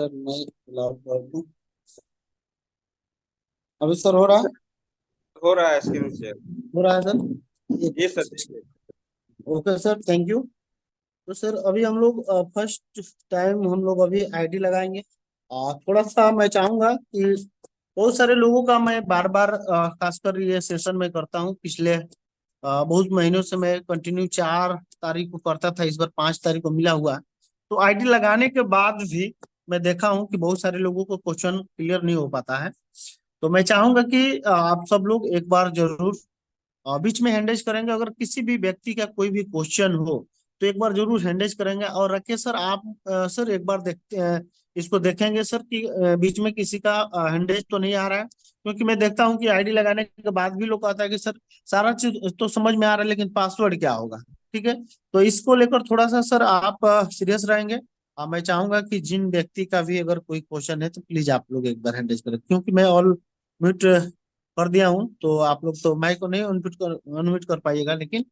Sir मैं allow कर दूं। अभी सर हो रहा है। हो रहा है स्क्रीन शेयर। हो रहा है सर। जी सर, देखिए। Okay sir, thank you. तो सर अभी हम लोग फर्स्ट टाइम हम लोग अभी आईडी लगाएंगे। थोड़ा सा मैं चाहूंगा कि बहुत सारे लोगों का मैं बार बार खासकर ये सेशन में करता हूँ। पिछले बहुत महीनों से मैं कंटिन्यू 4 तारीख को करता था, इस बार 5 तारीख को मिला हुआ है। तो आईडी लगाने के बाद भी मैं देखा हूँ कि बहुत सारे लोगों को क्वेश्चन क्लियर नहीं हो पाता है। तो मैं चाहूंगा कि आप सब लोग एक बार जरूर बीच में हैंडेज करेंगे। अगर किसी भी व्यक्ति का कोई भी क्वेश्चन हो तो एक बार जरूर हैंडेज करेंगे। और रखिए सर, आप सर एक बार देखते इसको देखेंगे सर कि बीच में किसी का हैंडेज तो नहीं आ रहा है। क्योंकि मैं देखता हूँ कि आईडी लगाने के बाद भी लोग कहता है कि सर सारा चीज तो समझ में आ रहा है लेकिन पासवर्ड क्या होगा। ठीक है, तो इसको लेकर थोड़ा सा सर आप सीरियस रहेंगे। मैं चाहूंगा कि जिन व्यक्ति का भी अगर कोई क्वेश्चन है तो प्लीज आप लोग एक बार हैंडल करें, क्योंकि मैं ऑल म्यूट कर दिया हूँ। तो आप लोग तो माइक को नहीं अनम्यूट कर पाइएगा, लेकिन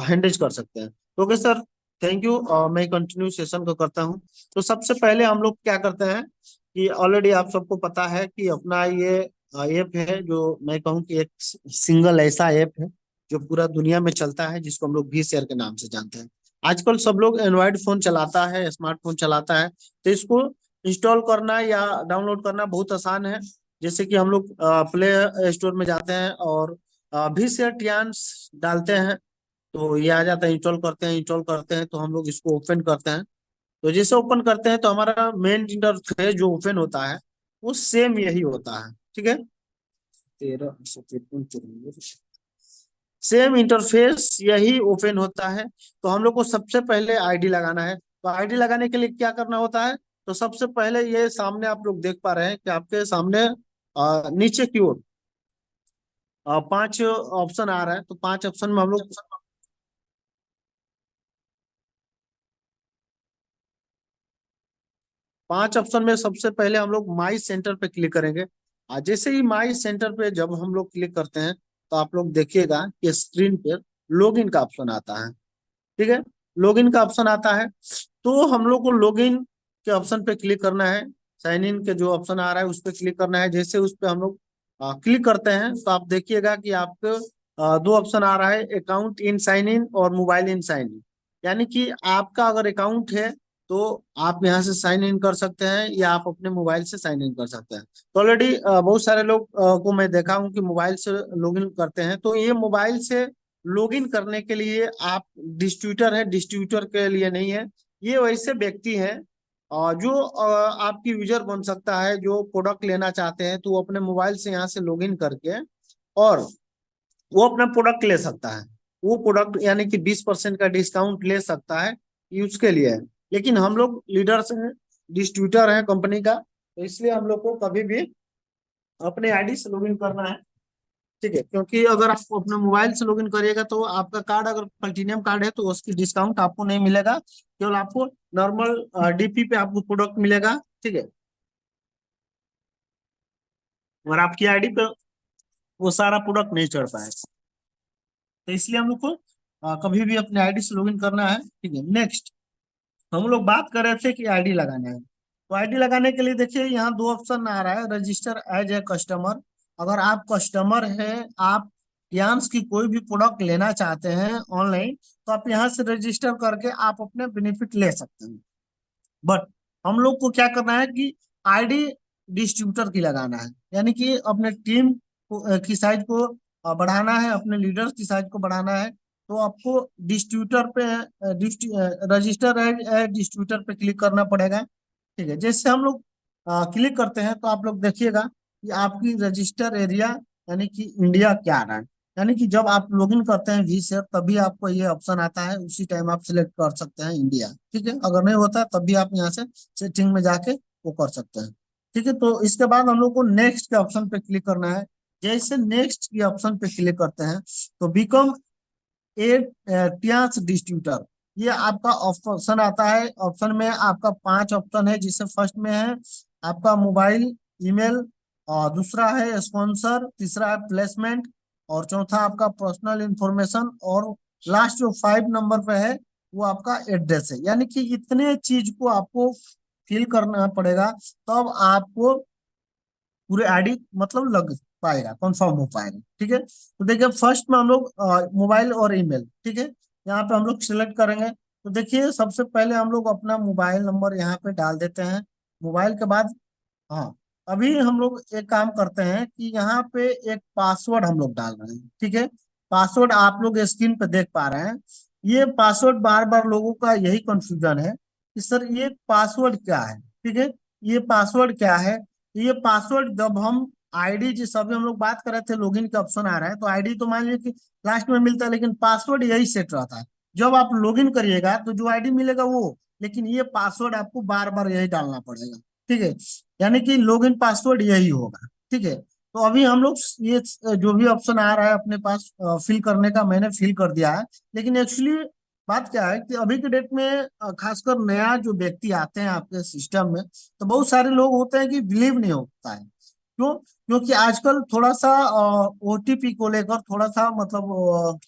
हैंडल कर सकते हैं। तो ओके सर, थैंक यू। मैं कंटिन्यू सेशन को करता हूँ। तो सबसे पहले हम लोग क्या करते हैं कि ऑलरेडी आप सबको पता है कि अपना ये ऐप है, जो मैं कहूँ कि एक सिंगल ऐसा ऐप है जो पूरा दुनिया में चलता है, जिसको हम लोग वी शेयर के नाम से जानते हैं। आजकल सब लोग एंड्रॉइड फोन चलाता है, स्मार्टफोन चलाता है। तो इसको इंस्टॉल करना या डाउनलोड करना बहुत आसान है। जैसे कि हम लोग प्ले स्टोर में जाते हैं और वी शेयर टियान्स डालते हैं तो ये आ जाता है। इंस्टॉल करते हैं तो हम लोग इसको ओपन करते हैं। तो जैसे ओपन करते हैं तो हमारा मेन इंटरफेस जो ओपन होता है वो सेम यही होता है। ठीक है, 13 सेम इंटरफेस यही ओपन होता है। तो हम लोग को सबसे पहले आईडी लगाना है। तो आईडी लगाने के लिए क्या करना होता है? तो सबसे पहले ये सामने आप लोग देख पा रहे हैं कि आपके सामने नीचे की ओर 5 ऑप्शन आ रहा है। तो 5 ऑप्शन में हम लोग 5 ऑप्शन में सबसे पहले हम लोग माई सेंटर पे क्लिक करेंगे। जैसे ही माई सेंटर पे जब हम लोग क्लिक करते हैं तो आप लोग देखिएगा कि स्क्रीन पे लॉगिन का ऑप्शन आता है। ठीक है, लॉगिन का ऑप्शन आता है। तो हम लोग को लॉगिन के ऑप्शन पे क्लिक करना है। साइन इन के जो ऑप्शन आ रहा है उस पर क्लिक करना है। जैसे उस पर हम लोग क्लिक करते हैं तो आप देखिएगा कि आपको 2 ऑप्शन आ रहा है, अकाउंट इन साइन इन और मोबाइल इन साइन इन। यानी कि आपका अगर अकाउंट है तो आप यहाँ से साइन इन कर सकते हैं या आप अपने मोबाइल से साइन इन कर सकते हैं। तो ऑलरेडी बहुत सारे लोग को मैं देखा हूँ कि मोबाइल से लॉगिन करते हैं। तो ये मोबाइल से लॉगिन करने के लिए आप डिस्ट्रीब्यूटर है, डिस्ट्रीब्यूटर के लिए नहीं है। ये वैसे व्यक्ति है जो आपकी यूजर बन सकता है, जो प्रोडक्ट लेना चाहते हैं तो वो अपने मोबाइल से यहाँ से लॉगिन करके और वो अपना प्रोडक्ट ले सकता है। वो प्रोडक्ट यानी कि 20% का डिस्काउंट ले सकता है, यूज के लिए है। लेकिन हम लोग लीडर्स हैं, डिस्ट्रीब्यूटर हैं कंपनी का, तो इसलिए हम लोग को कभी भी अपने आईडी से लॉगिन करना है। ठीक है, क्योंकि अगर आप अपने मोबाइल से लॉगिन करिएगा तो आपका कार्ड अगर प्लेटिनियम कार्ड है तो उसकी डिस्काउंट आपको नहीं मिलेगा, केवल आपको नॉर्मल डीपी पे आपको प्रोडक्ट मिलेगा। ठीक है, और आपकी आईडी पे वो सारा प्रोडक्ट नहीं चढ़ पाएगा। तो इसलिए हम लोग को कभी भी अपने आईडी से लॉगिन करना है। ठीक है, नेक्स्ट हम लोग बात कर रहे थे कि आईडी लगाना है। तो आईडी लगाने के लिए देखिए यहाँ 2 ऑप्शन आ रहा है, रजिस्टर एज ए कस्टमर। अगर आप कस्टमर हैं, आप यांस की कोई भी प्रोडक्ट लेना चाहते हैं ऑनलाइन, तो आप यहाँ से रजिस्टर करके आप अपने बेनिफिट ले सकते हैं। बट हम लोग को क्या करना है कि आईडी डिस्ट्रीब्यूटर की लगाना है। यानी कि अपने टीम की साइज को बढ़ाना है, अपने लीडर्स की साइज को बढ़ाना है। तो आपको डिस्ट्रीब्यूटर पे रजिस्टर डिस्ट्रीब्यूटर पे क्लिक करना पड़ेगा। ठीक है, जैसे हम लोग क्लिक करते हैं तो आप लोग देखिएगा कि आपकी रजिस्टर एरिया यानी कि इंडिया क्या आ रहा है। यानी कि जब आप लॉगिन करते हैं वी शेयर तभी आपको ये ऑप्शन आता है, उसी टाइम आप सिलेक्ट कर सकते हैं इंडिया। ठीक है, अगर नहीं होता तब भी आप यहाँ से सेटिंग में जाके वो कर सकते हैं। ठीक है, तो इसके बाद हम लोग को नेक्स्ट के ऑप्शन पे क्लिक करना है। जैसे नेक्स्ट के ऑप्शन पे क्लिक करते हैं तो बिकम ए टियास डिस्ट्रीब्यूटर, ये आपका ऑप्शन आता है। ऑप्शन में आपका 5 ऑप्शन है, जिससे फर्स्ट में है आपका मोबाइल, ईमेल, और दूसरा है स्पॉन्सर, तीसरा है प्लेसमेंट, और चौथा आपका पर्सनल इंफॉर्मेशन, और लास्ट जो 5 नंबर पे है वो आपका एड्रेस है। यानी कि इतने चीज को आपको फिल करना पड़ेगा, तब आपको पूरे आईडी मतलब लग पाएगा, कंफर्म हो पाएगा। ठीक है, तो देखिए फर्स्ट में हम लोग मोबाइल और ईमेल, ठीक है, यहाँ पे हम लोग सिलेक्ट करेंगे। तो देखिए सबसे पहले हम लोग अपना मोबाइल नंबर यहाँ पे डाल देते हैं। मोबाइल के बाद, हाँ, अभी हम लोग एक काम करते हैं कि यहाँ पे एक पासवर्ड हम लोग डाल रहे हैं। ठीक है, पासवर्ड आप लोग स्क्रीन पे देख पा रहे हैं। ये पासवर्ड बार बार लोगों का यही कंफ्यूजन है कि सर ये पासवर्ड क्या है। ठीक है, ये पासवर्ड क्या है। ये पासवर्ड जब हम आईडी, जिस अभी हम लोग बात कर रहे थे लॉगिन का ऑप्शन आ रहा है, तो आईडी तो मान लीजिए कि लास्ट में मिलता है, लेकिन पासवर्ड यही सेट रहता है। जब आप लॉगिन करिएगा तो जो आईडी मिलेगा वो, लेकिन ये पासवर्ड आपको बार बार यही डालना पड़ेगा। ठीक है, यानी कि लॉगिन पासवर्ड यही होगा। ठीक है, तो अभी हम लोग ये जो भी ऑप्शन आ रहा है अपने पास फिल करने का, मैंने फिल कर दिया है। लेकिन एक्चुअली बात क्या है कि अभी के डेट में खासकर नया जो व्यक्ति आते हैं आपके सिस्टम में, तो बहुत सारे लोग होते हैं कि बिलीव नहीं होता है। क्यों? क्योंकि आजकल थोड़ा सा ओटीपी को लेकर थोड़ा सा मतलब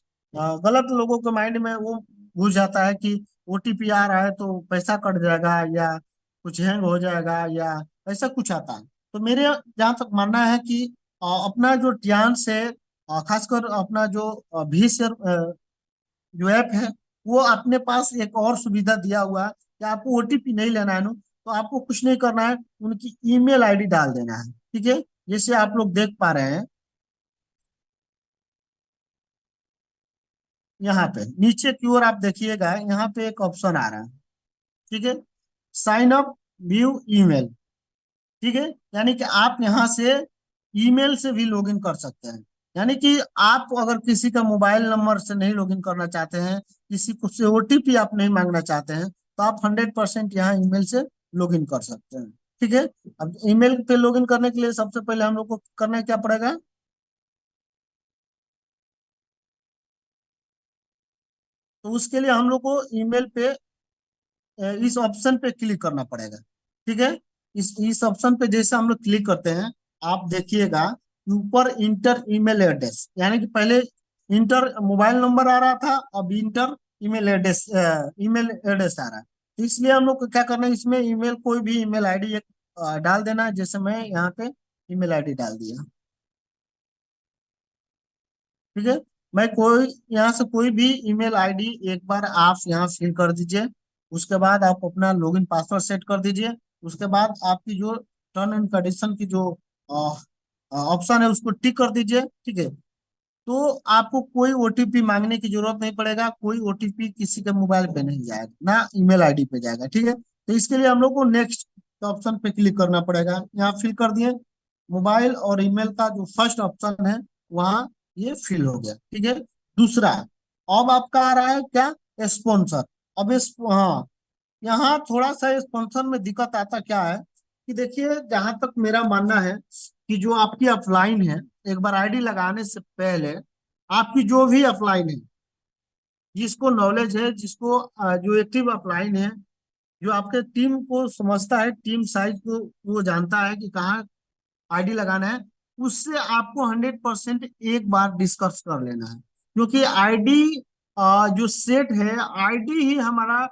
गलत लोगों के माइंड में वो घुस जाता है कि ओटीपी आ रहा है तो पैसा कट जाएगा, या कुछ हैंग हो जाएगा, या ऐसा कुछ आता है। तो मेरे जहाँ तक मानना है कि अपना जो ध्यान से खासकर अपना जो भी जो ऐप है, वो अपने पास एक और सुविधा दिया हुआ है कि आपको ओटीपी नहीं लेना है ना, तो आपको कुछ नहीं करना है, उनकी ईमेल आईडी डाल देना है। ठीक है, जैसे आप लोग देख पा रहे हैं यहाँ पे नीचे की ओर आप देखिएगा, यहाँ पे एक ऑप्शन आ रहा है। ठीक है, साइन अप व्यू ईमेल। ठीक है, यानी कि आप यहाँ से ईमेल से भी लॉगिन कर सकते हैं। यानी कि आप अगर किसी का मोबाइल नंबर से नहीं लॉगिन करना चाहते हैं, किसी को से ओटीपी आप नहीं मांगना चाहते हैं, तो आप 100% यहाँ ईमेल से लॉगिन कर सकते हैं। ठीक है, अब ईमेल पे लॉगिन करने के लिए सबसे पहले हम लोग को करना क्या पड़ेगा, तो उसके लिए हम लोग को ईमेल पे इस ऑप्शन पे क्लिक करना पड़ेगा। ठीक है, इस ऑप्शन पे जैसे हम लोग क्लिक करते हैं, आप देखिएगा ऊपर इंटर ईमेल एड्रेस, यानी कि पहले इंटर मोबाइल नंबर आ रहा था, अब इंटर ईमेल एड्रेस आ रहा है। तो इसलिए हम लोग को क्या करना है, इसमें ईमेल कोई भी ईमेल आईडी एक डाल देना है। जैसे मैं यहाँ पे ईमेल आईडी डाल दिया। ठीक है, मैं कोई यहाँ से कोई भी ईमेल आईडी एक बार आप यहाँ फिल कर दीजिए। उसके बाद आप अपना लॉगिन पासवर्ड सेट कर दीजिए। उसके बाद आपकी जो टर्न एंड कंडीशन की जो ऑप्शन है उसको टिक कर दीजिए। ठीक है, तो आपको कोई ओटीपी मांगने की जरूरत नहीं पड़ेगा, कोई ओटीपी किसी के मोबाइल पे नहीं जाएगा, ना ईमेल आईडी पे जाएगा। ठीक है, तो इसके लिए हम लोग को नेक्स्ट ऑप्शन पे क्लिक करना पड़ेगा। यहाँ फिल कर दिए, मोबाइल और ईमेल का जो फर्स्ट ऑप्शन है वहाँ ये फिल हो गया। ठीक है, दूसरा, अब आपका आ रहा है क्या, स्पॉन्सर। अब इस, हाँ, यहाँ थोड़ा सा स्पॉन्सर में दिक्कत आता क्या है कि देखिए जहां तक मेरा मानना है कि जो आपकी अपलाइन है, एक बार आईडी लगाने से पहले आपकी जो भी अपलाइन है, जिसको नॉलेज है, जिसको जो एक्टिव अपलाइन है, जो आपके टीम को समझता है, टीम साइज को वो जानता है कि कहाँ आईडी लगाना है, उससे आपको 100% एक बार डिस्कस कर लेना है। क्योंकि आईडी जो सेट है, आईडी ही हमारा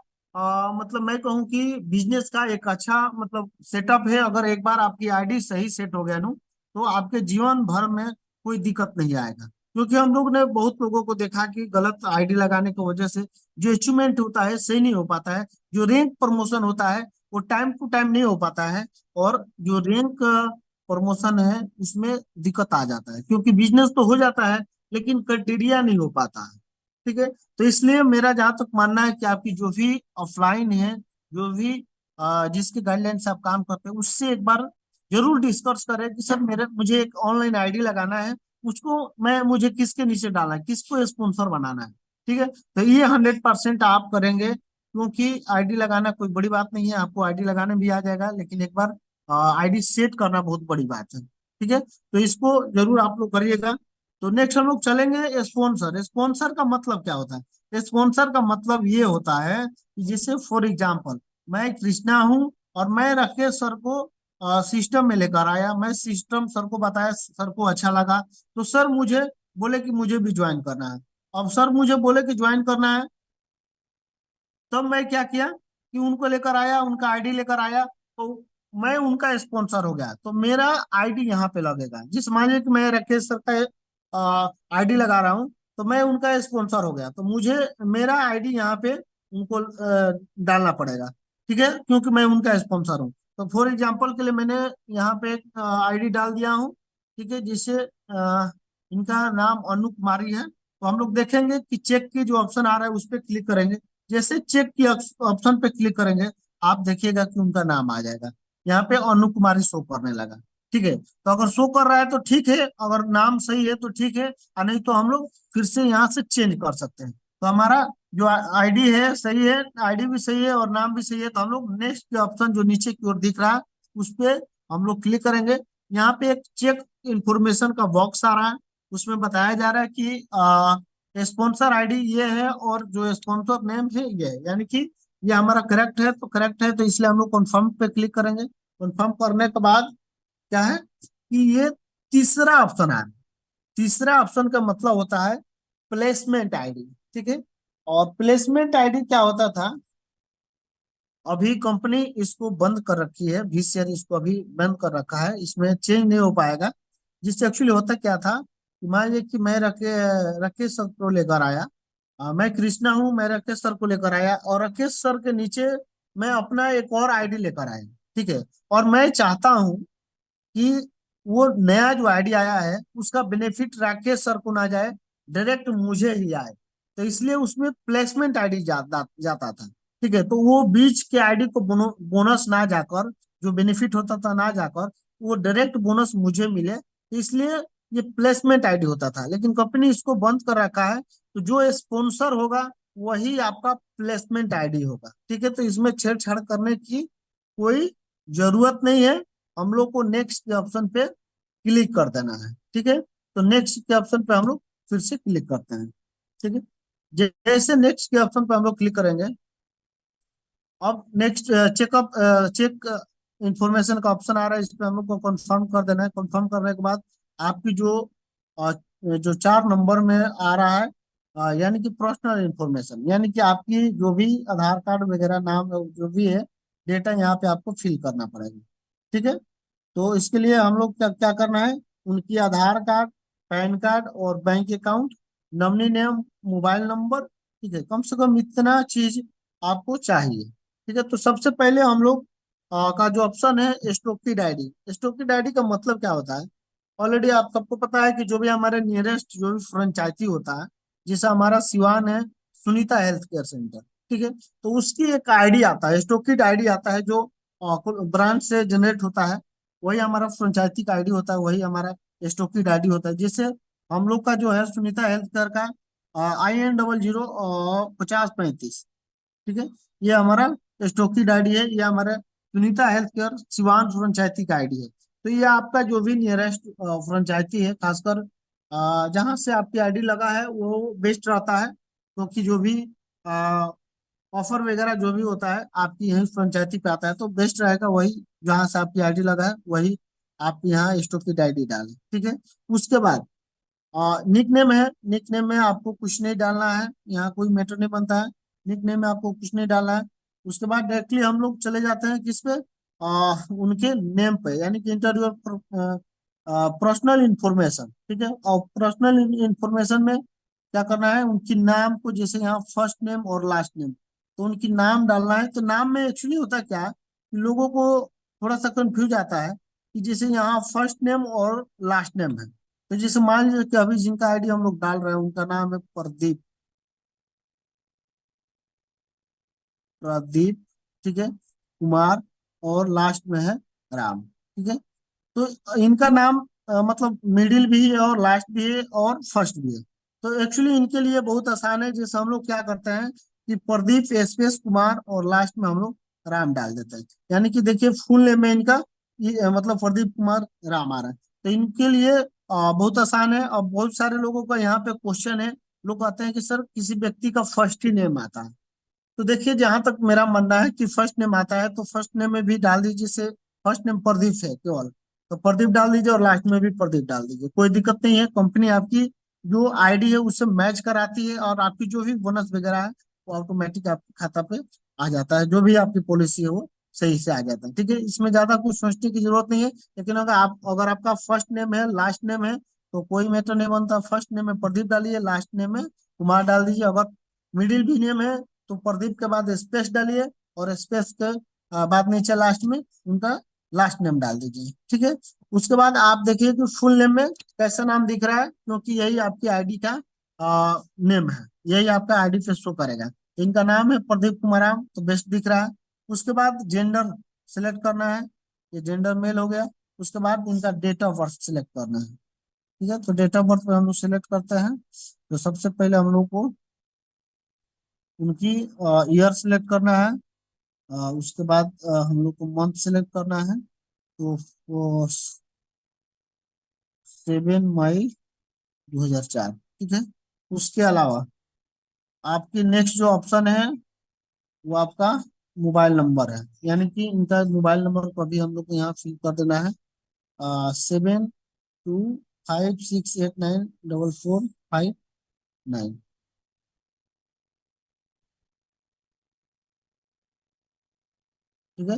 मतलब मैं कहूँ कि बिजनेस का एक अच्छा मतलब सेटअप है। अगर एक बार आपकी आईडी सही सेट हो गया ना, तो आपके जीवन भर में कोई दिक्कत नहीं आएगा। क्योंकि हम लोग ने बहुत लोगों को देखा कि गलत आईडी लगाने की वजह से जो अचीवमेंट होता है सही नहीं हो पाता है, जो रैंक प्रमोशन होता है वो टाइम टू टाइम नहीं हो पाता है, और जो रैंक प्रमोशन है उसमें दिक्कत आ जाता है। क्योंकि बिजनेस तो हो जाता है लेकिन क्राइटेरिया नहीं हो पाता है। ठीक है, तो इसलिए मेरा जहां तक मानना है कि आपकी जो भी ऑफलाइन है, जो भी जिसके गाइडलाइन से आप काम करते हैं, उससे एक बार जरूर डिस्कस करें कि सर मेरे मुझे एक ऑनलाइन आईडी लगाना है, उसको मैं मुझे किसके नीचे डालना है, किसको स्पॉन्सर बनाना है। ठीक है, तो ये 100% आप करेंगे, क्योंकि आईडी लगाना कोई बड़ी बात नहीं है, आपको आईडी लगाने भी आ जाएगा, लेकिन एक बार आईडी सेट करना बहुत बड़ी बात है। ठीक है, तो इसको जरूर आप लोग करिएगा। तो नेक्स्ट हम लोग चलेंगे स्पॉन्सर। स्पॉन्सर का मतलब क्या होता है, स्पॉन्सर का मतलब ये होता है कि जैसे फॉर एग्जाम्पल मैं कृष्णा हूँ, और मैं राकेश सर को सिस्टम में लेकर आया, मैं सिस्टम सर को बताया, सर को अच्छा लगा, तो सर मुझे बोले कि मुझे भी ज्वाइन करना है। अब सर मुझे बोले कि ज्वाइन करना है, तब मैं क्या किया कि उनको लेकर आया, उनका आईडी लेकर आया, तो मैं उनका स्पॉन्सर हो गया तो मेरा आईडी यहाँ पे लगेगा। जिस मान लीजिए कि मैं राकेश सर का आईडी लगा रहा हूँ, तो मैं उनका स्पॉन्सर हो गया, तो मुझे मेरा आईडी यहाँ पे उनको डालना पड़ेगा। ठीक है, क्योंकि मैं उनका स्पॉन्सर हूँ। तो फॉर एग्जाम्पल के लिए मैंने यहाँ पे एक आईडी डाल दिया हूँ। ठीक है, जिससे इनका नाम अनु कुमारी है। तो हम लोग देखेंगे कि चेक की जो ऑप्शन आ रहा है उस पर क्लिक करेंगे। जैसे चेक की ऑप्शन पे क्लिक करेंगे, आप देखिएगा कि उनका नाम आ जाएगा। यहाँ पे अनु कुमारी शो करने लगा। ठीक है, तो अगर शो कर रहा है तो ठीक है, अगर नाम सही है तो ठीक है, और नहीं तो हम लोग फिर से यहाँ से चेंज कर सकते हैं। तो हमारा जो आईडी है सही है, आईडी भी सही है और नाम भी सही है, तो हम लोग नेक्स्ट के ऑप्शन जो नीचे की ओर दिख रहा है उस पे हम लोग क्लिक करेंगे। यहाँ पे एक चेक इंफॉर्मेशन का बॉक्स आ रहा है, उसमें बताया जा रहा है कि स्पॉन्सर आईडी ये है और जो स्पॉन्सर नेम है ये है, यानी कि ये हमारा करेक्ट है। तो करेक्ट है तो इसलिए हम लोग कन्फर्म पे क्लिक करेंगे। कन्फर्म करने के बाद क्या है कि ये तीसरा ऑप्शन है। तीसरा ऑप्शन का मतलब होता है प्लेसमेंट आईडी। ठीक है, और प्लेसमेंट आईडी क्या होता था, अभी कंपनी इसको बंद कर रखी है, VCR इसको अभी बंद कर रखा है, इसमें चेंज नहीं हो पाएगा। जिससे एक्चुअली होता क्या था कि मान लीजिए कि मैं राकेश सर को लेकर आया, मैं कृष्णा हूँ, मैं राकेश सर को लेकर आया और राकेश सर के नीचे मैं अपना एक और आईडी लेकर आया। ठीक है, और मैं चाहता हूँ कि वो नया जो आईडी आया है उसका बेनिफिट राकेश सर को ना जाए, डायरेक्ट मुझे ही आए। तो इसलिए उसमें प्लेसमेंट आईडी जाता था। ठीक है, तो वो बीच के आईडी को बोनस ना जाकर, जो बेनिफिट होता था ना जाकर, वो डायरेक्ट बोनस मुझे मिले, तो इसलिए ये प्लेसमेंट आईडी होता था। लेकिन कंपनी इसको बंद कर रखा है, तो जो स्पॉन्सर होगा वही आपका प्लेसमेंट आईडी होगा। ठीक है, तो इसमें छेड़छाड़ करने की कोई जरूरत नहीं है। हम लोग को नेक्स्ट के ऑप्शन पे क्लिक कर देना है। ठीक है, तो नेक्स्ट के ऑप्शन पे हम लोग फिर से क्लिक करते हैं। ठीक है, जैसे नेक्स्ट के ऑप्शन पे हम लोग क्लिक करेंगे, अब नेक्स्ट चेकअप चेक इंफॉर्मेशन का ऑप्शन आ रहा है, इस पे हम लोग को कंफर्म कर देना है। कंफर्म करने के बाद आपकी अ, जो 4 नंबर में आ रहा है, यानी कि पर्सनल इंफॉर्मेशन, यानी कि आपकी जो भी आधार कार्ड वगैरह नाम जो भी है डेटा यहाँ पे आपको फिल करना पड़ेगा। ठीक है, तो इसके लिए हम लोग क्या क्या करना है, उनकी आधार कार्ड, पैन कार्ड और bank account, nominee name, mobile number. ठीक है, कम से कम इतना चीज आपको चाहिए। ठीक है, तो सबसे पहले हम लोग का जो ऑप्शन है स्टॉकी डायरी। स्टॉकी डायरी का मतलब क्या होता है, ऑलरेडी आप सबको पता है कि जो भी हमारे नियरेस्ट जो भी फ्रेंचाइजी होता है, जैसा हमारा सिवान है सुनीता हेल्थ केयर सेंटर। ठीक है, तो उसकी एक आईडी आता है, स्टॉकी आईडी आता है, जो ब्रांच से जनरेट होता है, वही हमारा फ्रेंचाइजी का आईडी होता है, वही हमारा स्टॉकी आईडी होता है। जैसे हम लोग का जो है सुनीता हेल्थ केयर का IN005035। ठीक है, ये हमारा स्टॉकी आईडी है, ये हमारा Sunita health care Siwan franchise का आईडी है। तो ये आपका जो भी नियरेस्ट फ्रेंचाइजी है, खासकर जहाँ से आपकी आईडी लगा है वो बेस्ट रहता है, क्योंकि जो भी ऑफर वगैरह जो भी होता है आपकी यही फ्रेंचाइजी पे आता है, तो बेस्ट रहेगा वही जहाँ से आपकी आईडी लगा है वही आप यहाँ स्टॉक की आईडी डालें। ठीक है, उसके बाद निक नेम है, निक नेम में आपको कुछ नहीं डालना है, यहाँ कोई मैटर नहीं बनता है, निक नेम में आपको कुछ नहीं डालना है। उसके बाद डायरेक्टली हम लोग चले जाते हैं किस पे, उनके नेम पे, यानी कि इंटर योर पर्सनल इंफॉर्मेशन। ठीक है, और पर्सनल इंफॉर्मेशन में क्या करना है, उनकी नाम को, जैसे यहाँ फर्स्ट नेम और लास्ट नेम, तो उनकी नाम डालना है। तो नाम में एक्चुअली होता क्या है कि लोगों को थोड़ा सा कंफ्यूज आता है कि जैसे यहाँ फर्स्ट नेम और लास्ट नेम है, तो जैसे मान लीजिए कि अभी जिनका आईडी हम लोग डाल रहे हैं उनका नाम है प्रदीप। प्रदीप, ठीक है, कुमार, और लास्ट में है राम। ठीक है, तो इनका नाम मतलब मिडिल भी है और लास्ट भी है और फर्स्ट भी है। तो एक्चुअली इनके लिए बहुत आसान है, जैसे हम लोग क्या करते हैं कि प्रदीप स्पेस कुमार और लास्ट में हम लोग राम डाल देते हैं। यानी कि देखिए फुल नेम में इनका ये मतलब प्रदीप कुमार राम आ रहा है। तो इनके लिए बहुत आसान है। और बहुत सारे लोगों का यहाँ पे क्वेश्चन है, लोग कहते हैं कि सर किसी व्यक्ति का फर्स्ट ही नेम आता है। तो देखिए जहां तक मेरा मानना है कि फर्स्ट नेम आता है तो फर्स्ट नेम में भी डाल दीजिए, से फर्स्ट नेम प्रदीप है केवल, तो प्रदीप डाल दीजिए और लास्ट में भी प्रदीप डाल दीजिए, कोई दिक्कत नहीं है। कंपनी आपकी जो आईडी है उससे मैच कराती है और आपकी जो भी बोनस वगैरह है वो ऑटोमेटिक आपके खाता पे आ जाता है, जो भी आपकी पॉलिसी है वो सही से आ जाता है। ठीक है, इसमें ज्यादा कुछ सोचने की जरूरत नहीं है। लेकिन अगर आपका फर्स्ट नेम है, लास्ट नेम है, तो कोई मैटर नहीं बनता। फर्स्ट नेम में प्रदीप डालिए, लास्ट नेम में कुमार डाल दीजिए। अगर मिडिल भी नेम है तो प्रदीप के बाद स्पेस डालिए, और स्पेस के बाद नीचे लास्ट में उनका लास्ट नेम डाल दीजिए। ठीक है, उसके बाद आप देखिए कि फुल नेम में कैसा नाम दिख रहा है, क्योंकि यही आपकी आईडी का नेम है, यही आपका आईडी पे शो करेगा। इनका नाम है प्रदीप कुमाराम, तो बेस्ट दिख रहा है। उसके बाद जेंडर सिलेक्ट करना है, ये जेंडर मेल हो गया। उसके बाद इनका डेट ऑफ बर्थ सिलेक्ट करना है। ठीक है, तो डेट ऑफ बर्थ पे हम लोग सिलेक्ट करते हैं। तो सबसे पहले हम लोग को उनकी ईयर सिलेक्ट करना है। उसके बाद हम लोग को मंथ सिलेक्ट करना है। तो वो 7 मई 2004। ठीक है, उसके अलावा आपकी नेक्स्ट जो ऑप्शन है वो आपका मोबाइल नंबर है, यानी कि इनका मोबाइल नंबर को अभी हम लोग को यहाँ फिल कर देना है। 7256894459। ठीक है,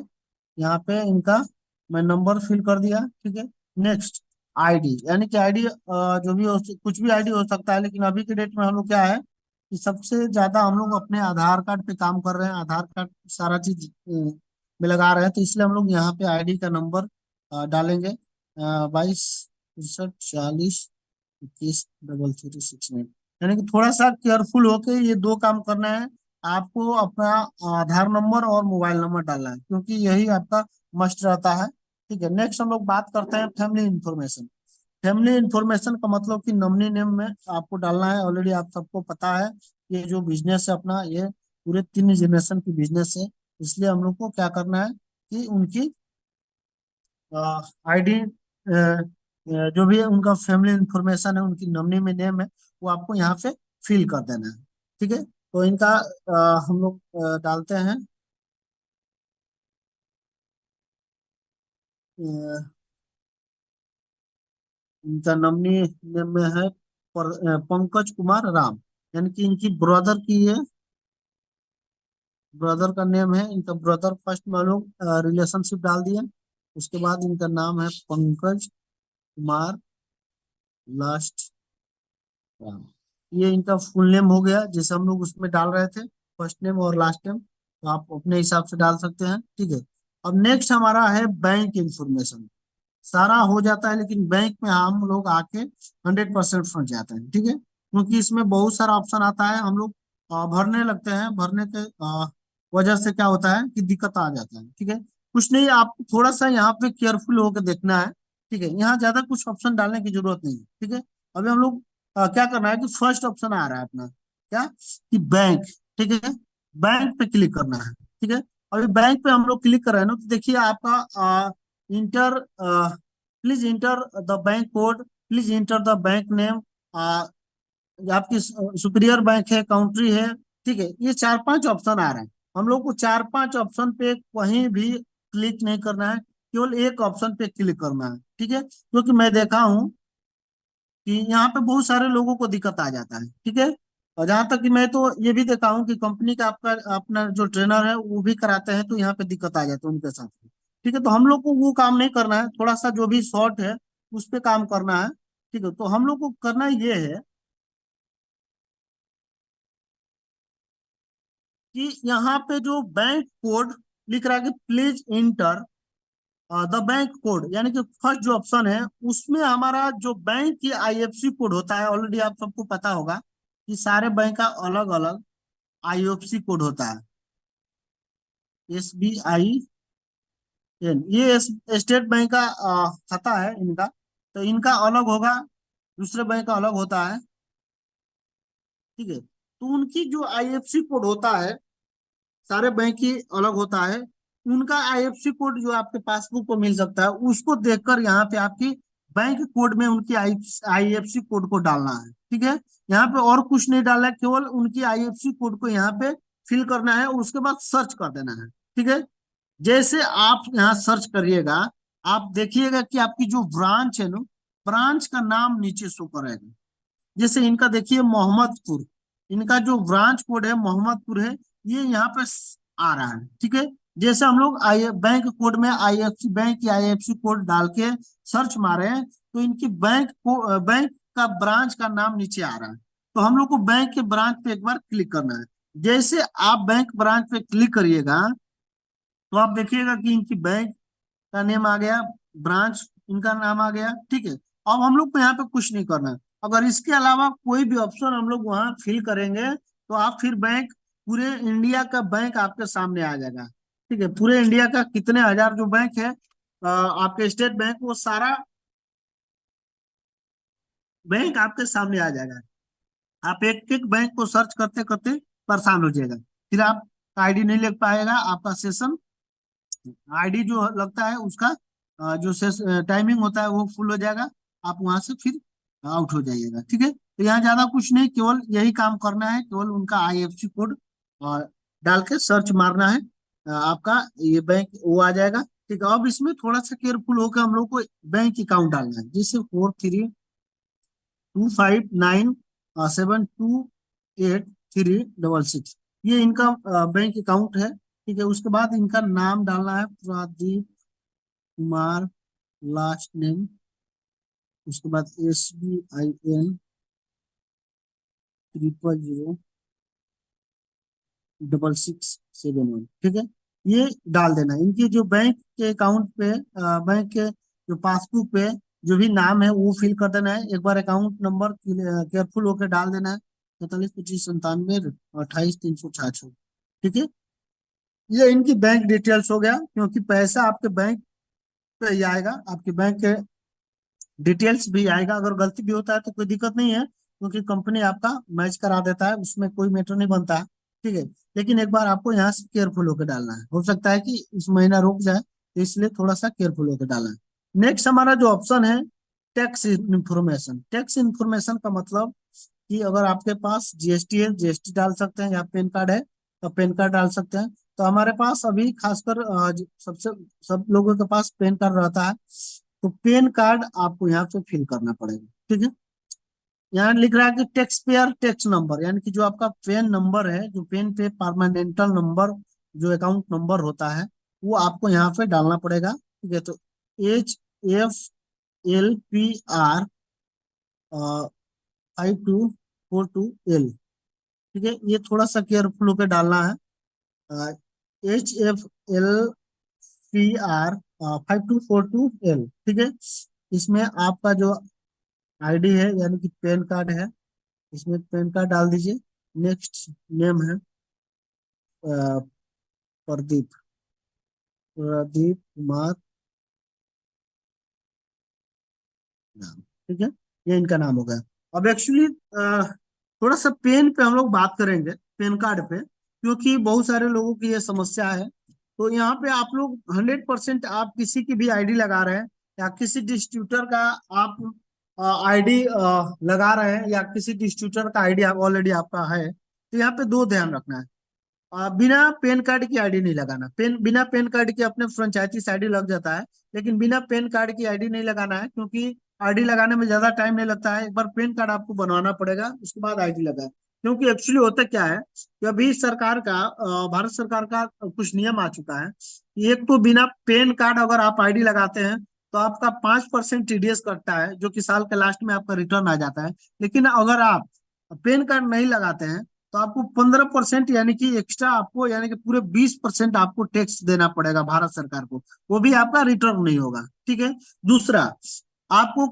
यहाँ पे इनका मैं नंबर फिल कर दिया। ठीक है, नेक्स्ट आईडी, यानी कि आईडी जो भी कुछ भी आईडी हो सकता है, लेकिन अभी के डेट में हम लोग क्या है कि सबसे ज्यादा हम लोग अपने आधार कार्ड पे काम कर रहे हैं। आधार कार्ड सारा चीज में लगा रहे हैं, तो इसलिए हम लोग यहाँ पे आईडी का नंबर डालेंगे 22 61 40 21 33 69। यानी कि थोड़ा सा केयरफुल होके ये दो काम करना है। आपको अपना आधार नंबर और मोबाइल नंबर डालना है, क्योंकि यही आपका मस्ट रहता है। ठीक है, नेक्स्ट हम लोग बात करते हैं फैमिली इंफॉर्मेशन। फैमिली इंफॉर्मेशन का मतलब कि नॉमिनी नेम में आपको डालना है। ऑलरेडी आप सबको पता है, ये जो बिजनेस है अपना, ये पूरे 3 जनरेशन की बिजनेस है। इसलिए हम लोग को क्या करना है कि उनकी आईडी, जो भी उनका फैमिली इंफॉर्मेशन है, उनकी नॉमिनी में नेम है, वो आपको यहाँ पे फिल कर देना है। ठीक है, तो इनका हम लोग डालते हैं। इनका नॉमिनी नेम में है पंकज कुमार राम, यानी कि इनकी ब्रदर की ये ब्रदर का नेम है। इनका ब्रदर फर्स्ट में लोग रिलेशनशिप डाल दिए। उसके बाद इनका नाम है पंकज कुमार, लास्ट राम। ये इनका फुल नेम हो गया, जैसे हम लोग उसमें डाल रहे थे, फर्स्ट नेम और लास्ट नेम, तो आप अपने हिसाब से डाल सकते हैं। ठीक है, अब नेक्स्ट हमारा है बैंक इंफॉर्मेशन। सारा हो जाता है, लेकिन बैंक में हम लोग आके 100% फंस जाते हैं। ठीक है, क्योंकि इसमें बहुत सारा ऑप्शन आता है, हम लोग भरने लगते हैं। भरने के वजह से क्या होता है कि दिक्कत आ जाता है। ठीक है, कुछ नहीं, आपको थोड़ा सा यहाँ पे केयरफुल होकर देखना है। ठीक है, यहाँ ज्यादा कुछ ऑप्शन डालने की जरूरत नहीं है। ठीक है, अभी हम लोग क्या करना है कि फर्स्ट ऑप्शन आ रहा है अपना, क्या कि बैंक। ठीक है, बैंक पे क्लिक करना है। ठीक है, अभी बैंक पे हम लोग क्लिक कर रहे हैं ना, तो देखिए आपका inter please enter the bank code, please enter the bank name, आपकी सुपीरियर बैंक है, काउंट्री है। ठीक है, ये 4-5 ऑप्शन आ रहे हैं। हम लोग को 4-5 ऑप्शन पे कहीं भी क्लिक नहीं करना है, केवल एक ऑप्शन पे क्लिक करना है। ठीक है, क्योंकि मैं देखा हूँ कि यहाँ पे बहुत सारे लोगों को दिक्कत आ जाता है। ठीक है, और जहां तक कि मैं तो ये भी देखा हूँ कि कंपनी का आपका अपना जो ट्रेनर है वो भी कराते हैं, तो यहाँ पे दिक्कत आ जाती है उनके साथ। ठीक है, तो हम लोग को वो काम नहीं करना है, थोड़ा सा जो भी शॉर्ट है उस पे काम करना है। ठीक है, तो हम लोग को करना ये है कि यहाँ पे जो बैंक कोड लिख रहा है कि please enter the bank code, यानी कि फर्स्ट जो ऑप्शन है उसमें हमारा जो बैंक की आईएफसी कोड होता है, ऑलरेडी आप सबको पता होगा कि सारे बैंक का अलग अलग आईएफसी कोड होता है। SBIN, ये स्टेट बैंक का खाता है इनका, तो इनका अलग होगा, दूसरे बैंक का अलग होता है। ठीक है, तो उनकी जो आईएफसी कोड होता है, सारे बैंक की अलग होता है। उनका आईएफसी कोड जो आपके पासबुक को मिल सकता है, उसको देखकर यहाँ पे आपकी बैंक कोड में उनकी आईएफसी कोड को डालना है। ठीक है, यहाँ पे और कुछ नहीं डालना है, केवल उनकी आईएफसी कोड को यहाँ पे फिल करना है और उसके बाद सर्च कर देना है। ठीक है, जैसे आप यहाँ सर्च करिएगा, आप देखिएगा कि आपकी जो ब्रांच है ना, ब्रांच का नाम नीचे शो करेगा। जैसे इनका देखिए मोहम्मदपुर, इनका जो ब्रांच कोड है मोहम्मदपुर है, ये यहाँ पे आ रहा है। ठीक है, जैसे हम लोग आई बैंक कोड में आईएफसी बैंक या आईएफसी कोड डाल के सर्च मारे हैं, तो इनकी बैंक का ब्रांच का नाम नीचे आ रहा है। तो हम लोग को बैंक के ब्रांच पे एक बार क्लिक करना है। जैसे आप बैंक ब्रांच पे क्लिक करिएगा, तो आप देखिएगा कि इनकी बैंक का नेम आ गया, ब्रांच इनका नाम आ गया, ठीक है। अब हम लोग को यहाँ पे कुछ नहीं करना है। अगर इसके अलावा कोई भी ऑप्शन हम लोग वहाँ फिल करेंगे, तो आप फिर बैंक, पूरे इंडिया का बैंक आपके सामने आ जाएगा, ठीक है। पूरे इंडिया का कितने हजार जो बैंक है, आपके स्टेट बैंक, वो सारा बैंक आपके सामने आ जाएगा। आप एक एक बैंक को सर्च करते करते परेशान हो जाएगा, फिर आप आईडी नहीं ले पाएगा, आपका सेशन आईडी जो लगता है उसका जो टाइमिंग होता है वो फुल हो जाएगा, आप वहां से फिर आउट हो जाइएगा, ठीक है। तो यहाँ ज्यादा कुछ नहीं, केवल यही काम करना है, केवल उनका आईएफसी कोड डाल के सर्च मारना है, आपका ये बैंक वो आ जाएगा, ठीक है। अब इसमें थोड़ा सा केयरफुल होकर हम लोग को बैंक अकाउंट डालना है, जैसे 4325972836, ये इनका बैंक अकाउंट है, ठीक है। उसके बाद इनका नाम डालना है, प्रदीप कुमार, लास्ट नेम, उसके बाद SBIN 000671, ठीक है। ये डाल देना है। इनकी जो बैंक के अकाउंट पे, बैंक के जो पासबुक पे जो भी नाम है वो फिल कर देना है। एक बार अकाउंट नंबर केयरफुल होकर डाल देना है, 432597 28 366, ठीक है। ये इनकी बैंक डिटेल्स हो गया, क्योंकि पैसा आपके बैंक पे ही आएगा, आपके बैंक के डिटेल्स भी आएगा। अगर गलती भी होता है तो कोई दिक्कत नहीं है, क्योंकि कंपनी आपका मैच करा देता है, उसमें कोई मैटर नहीं बनता है, ठीक है। लेकिन एक बार आपको यहाँ से केयरफुल होकर डालना है, हो सकता है कि इस महीना रुक जाए, तो इसलिए थोड़ा सा केयरफुल होकर डालना है। नेक्स्ट हमारा जो ऑप्शन है, टैक्स इंफॉर्मेशन। टैक्स इंफॉर्मेशन का मतलब कि अगर आपके पास जीएसटी है, जीएसटी डाल सकते हैं, या पैन कार्ड है तो पैन कार्ड डाल सकते हैं। तो हमारे पास अभी खासकर सबसे सब लोगों के पास पैन कार्ड रहता है, तो पैन कार्ड आपको यहाँ पे फिल करना पड़ेगा, ठीक है। यहाँ लिख रहा है कि टैक्स पेयर टैक्स नंबर, यानी कि जो आपका पैन नंबर है, जो पैन पे परमानेंटल नंबर, जो अकाउंट नंबर होता है, वो आपको यहाँ पे डालना पड़ेगा, ठीक है। तो HFLPR 5242L, ठीक है। ये थोड़ा सा केयरफुल होकर डालना है। HFLPR 5242L, ठीक है। इसमें आपका जो आईडी है, यानी कि पैन कार्ड है, इसमें पैन कार्ड डाल दीजिए। नेक्स्ट नेम है अ, प्रदीप प्रदीप कुमार नाम, ठीक है। ये इनका नाम हो गया। अब एक्चुअली थोड़ा सा पेन पे हम लोग बात करेंगे, पेन कार्ड पे, क्योंकि बहुत सारे लोगों की ये समस्या है। तो यहाँ पे आप लोग 100% आप किसी की भी आईडी लगा रहे हैं, या किसी डिस्ट्रीब्यूटर का आप आईडी लगा रहे हैं, या किसी डिस्ट्रीब्यूटर का आईडी आप ऑलरेडी आपका है, तो यहाँ पे दो ध्यान रखना है। बिना पैन कार्ड की आईडी नहीं लगाना। बिना पैन कार्ड के अपने फ्रेंचाइजी आईडी लग जाता है, लेकिन बिना पैन कार्ड की आईडी नहीं लगाना है, क्योंकि आईडी लगाने में ज्यादा टाइम नहीं लगता है। एक बार पैन कार्ड आपको बनवाना पड़ेगा, उसके बाद आईडी लगाए। क्योंकि एक्चुअली होता क्या है कि अभी सरकार का, भारत सरकार का कुछ नियम आ चुका है। एक तो बिना पैन कार्ड अगर आप आईडी लगाते हैं, तो आपका 5% टीडीएस कटता है, जो कि साल के लास्ट में आपका रिटर्न आ जाता है। लेकिन अगर आप पैन कार्ड नहीं लगाते हैं, तो आपको 15%, यानी कि एक्स्ट्रा आपको, यानी कि पूरे 20% आपको टैक्स देना पड़ेगा भारत सरकार को, वो भी आपका रिटर्न नहीं होगा, ठीक है। दूसरा, आपको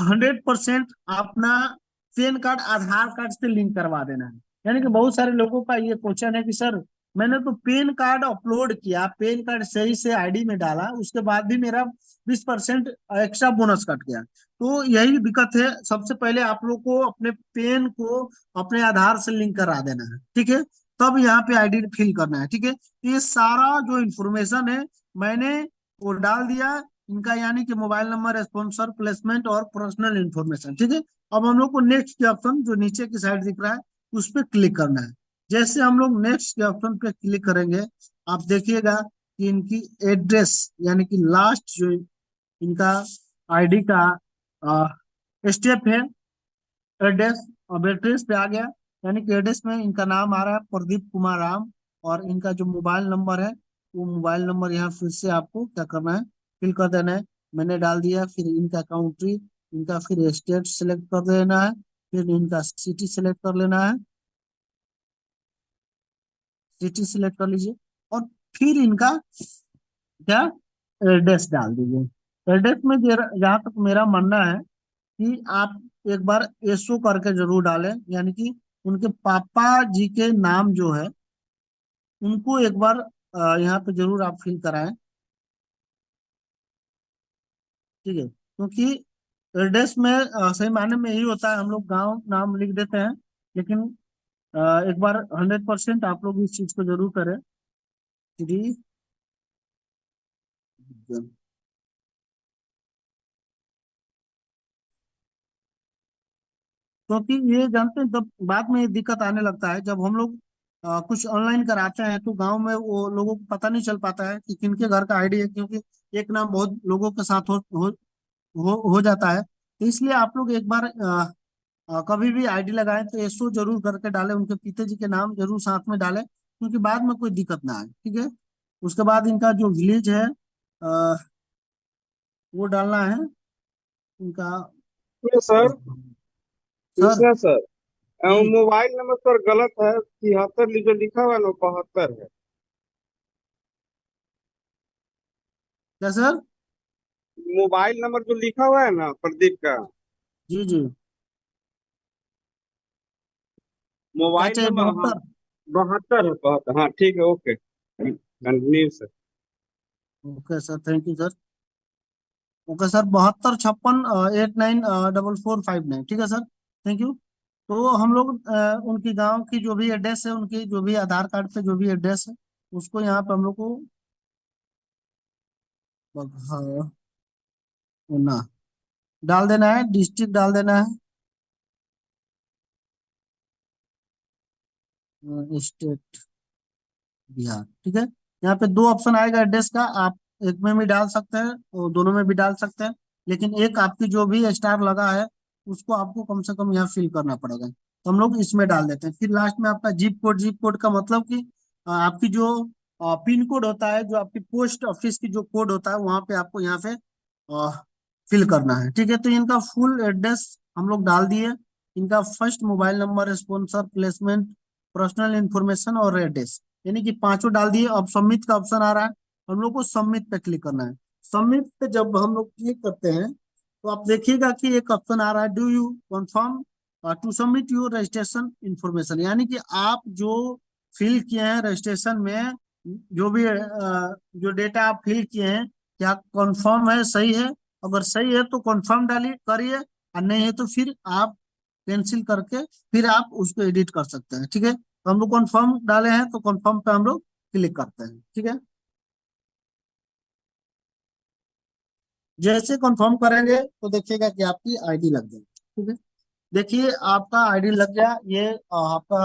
100% अपना पैन कार्ड आधार कार्ड से लिंक करवा देना है। यानी कि बहुत सारे लोगों का ये क्वेश्चन है कि सर, मैंने तो पैन कार्ड अपलोड किया, पैन कार्ड सही से आईडी में डाला, उसके बाद भी मेरा 20% एक्स्ट्रा बोनस कट गया। तो यही दिक्कत है। सबसे पहले आप लोग को अपने पेन को अपने आधार से लिंक करा देना है, ठीक है। तब यहाँ पे आईडी फिल करना है, ठीक है। तो ये सारा जो इन्फॉर्मेशन है, मैंने वो डाल दिया इनका, यानी कि मोबाइल नंबर, स्पॉन्सर, प्लेसमेंट और पर्सनल इन्फॉर्मेशन, ठीक है। अब हम लोग को नेक्स्ट के ऑप्शन जो नीचे की साइड दिख रहा है, उस पर क्लिक करना है। जैसे हम लोग नेक्स्ट के ऑप्शन पे क्लिक करेंगे, आप देखिएगा कि इनकी एड्रेस, यानी कि लास्ट जो इनका आईडी का स्टेप है, एड्रेस। अब एड्रेस पे आ गया, यानी कि एड्रेस में इनका नाम आ रहा है प्रदीप कुमार राम, और इनका जो मोबाइल नंबर है वो मोबाइल नंबर यहाँ फिर से आपको क्या करना है, फिल कर देना है। मैंने डाल दिया, फिर इनका कंट्री, इनका फिर स्टेट सेलेक्ट कर देना है, फिर इनका सिटी सेलेक्ट कर लेना है, सिटी सिलेक्ट कर लीजिए। और फिर इनका क्या, एड्रेस डाल दीजिए। एड्रेस में जहाँ तक मेरा मानना है कि आप एक बार एसओ करके जरूर डालें, यानी कि उनके पापा जी के नाम जो है उनको एक बार यहाँ पे जरूर आप फिल कराएं। ठीक है, क्योंकि एड्रेस में सही मायने में यही होता है, हम लोग गांव नाम लिख देते हैं, लेकिन अ, एक बार 100% आप लोग इस चीज को जरूर करें। श्री क्योंकि ये जानते हैं, जब बाद में ये दिक्कत आने लगता है, जब हम लोग कुछ ऑनलाइन कराते हैं तो गांव में वो लोगों को पता नहीं चल पाता है कि किनके घर का आईडी है, क्योंकि एक नाम बहुत लोगों के साथ हो जाता है। तो इसलिए आप लोग एक बार कभी भी आईडी लगाएं तो एसओ जरूर करके डालें, उनके पिताजी के नाम जरूर साथ में डालें, क्योंकि बाद में कोई दिक्कत ना आए। ठीक है, उसके बाद इनका जो विलेज है वो डालना है इनका। ये सर, सर कृष्णा सर, जी, मोबाइल नंबर सर गलत है, 73 जो लिखा हुआ है ना वो 72 है। क्या सर? मोबाइल नंबर जो लिखा हुआ है ना प्रदीप का, जी जी, क्या मोबाइल चाहिए, नंबर, हाँ, 72? 72 है, 72, हाँ ठीक है, okay, continue sir. Okay sir, thank you sir. Okay sir, 7256894459, ठीक है सर, थैंक यू। तो हम लोग उनकी गांव की जो भी एड्रेस है, उनकी जो भी आधार कार्ड पे जो भी एड्रेस है, उसको यहाँ पे हम लोग को हाँ, ना डाल देना है, डिस्ट्रिक्ट डाल देना है, स्टेट बिहार। ठीक है, यहाँ पे दो ऑप्शन आएगा एड्रेस का, आप एक में भी डाल सकते हैं और दोनों में भी डाल सकते हैं, लेकिन एक आपकी जो भी स्टार लगा है उसको आपको कम से कम यहाँ फिल करना पड़ेगा, तो हम लोग इसमें डाल देते हैं। फिर लास्ट में आपका जिप कोड, जिप कोड का मतलब कि आपकी जो पिन कोड होता है, जो आपकी पोस्ट ऑफिस की जो कोड होता है, वहां पे आपको यहाँ पे फिल करना है। ठीक है, तो इनका फुल एड्रेस हम लोग डाल दिए, इनका first mobile number, sponsor, placement, personal information और एड्रेस, यानी कि पांचों डाल दिए। अब सबमिट का ऑप्शन आ रहा है, हम लोग को सबमिट पे क्लिक करना है। सबमिट पे जब हम लोग क्लिक करते हैं तो आप देखिएगा कि एक ऑप्शन आ रहा है, do you confirm to submit your registration information, यानी कि आप जो फिल किए हैं रजिस्ट्रेशन में, जो भी जो डेटा आप फिल किए हैं, क्या कंफर्म है, सही है? अगर सही है तो कंफर्म डालिए, करिए, और नहीं है तो फिर आप कैंसिल करके फिर आप उसको एडिट कर सकते हैं। ठीक है, तो हम लोग कंफर्म डाले हैं तो कंफर्म पे हम लोग क्लिक करते हैं। ठीक है, जैसे कंफर्म करेंगे तो देखिएगा कि आपकी आईडी लग गई। ठीक है, देखिए आपका आईडी लग गया, ये आपका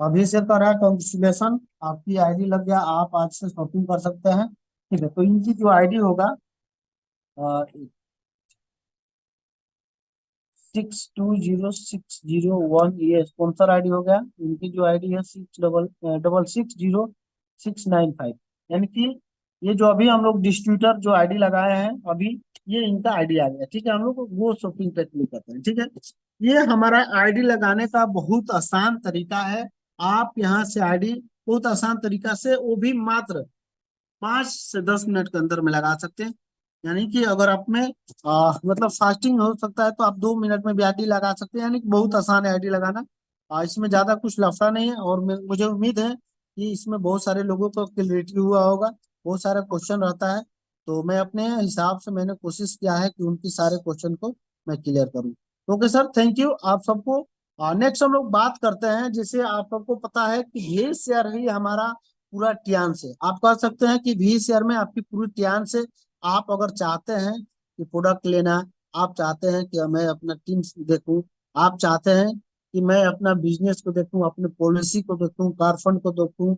अभी से करा, कंग्रेचुलेशन, आपकी आईडी लग गया, आप आज से शॉपिंग कर सकते हैं। ठीक है, तो इनकी जो आईडी होगा 620601, ये स्पॉन्सर आईडी हो गया। इनकी जो आईडी है 66060695, यानी कि ये जो अभी हम लोग डिस्ट्रीब्यूटर जो आईडी लगाए हैं अभी, ये इनका आईडी आ गया। ठीक है, हम लोग को वो शॉपिंग पे क्लिक करते हैं। ठीक है, ये हमारा आईडी लगाने का बहुत आसान तरीका है। आप यहाँ से आईडी बहुत आसान तरीका से, वो भी मात्र 5 से 10 मिनट के अंदर में लगा सकते हैं। यानी कि अगर आप में मतलब फास्टिंग हो सकता है तो आप 2 मिनट में भी आईडी लगा सकते हैं, यानी कि बहुत आसान है आईडी लगाना। इसमें ज्यादा कुछ लफड़ा नहीं है, और मुझे उम्मीद है कि इसमें बहुत सारे लोगों को क्लियरिटी हुआ होगा। बहुत सारा क्वेश्चन रहता है, तो मैं अपने हिसाब से मैंने कोशिश किया है कि उनकी सारे क्वेश्चन को मैं क्लियर करूँ। ओके सर, थैंक यू आप सबको। नेक्स्ट हम लोग बात करते हैं, जैसे आप सबको पता है कि ये शेयर ही हमारा पूरा ट्यांश है। आप कह सकते हैं कि भी शेयर में आपकी पूरी ट्यांश है। आप अगर चाहते हैं कि प्रोडक्ट लेना, आप चाहते हैं कि मैं अपना टीम देखूं, आप चाहते हैं कि मैं अपना बिजनेस को देखूं, अपने पॉलिसी को देखूं, कार फंड को देखूं,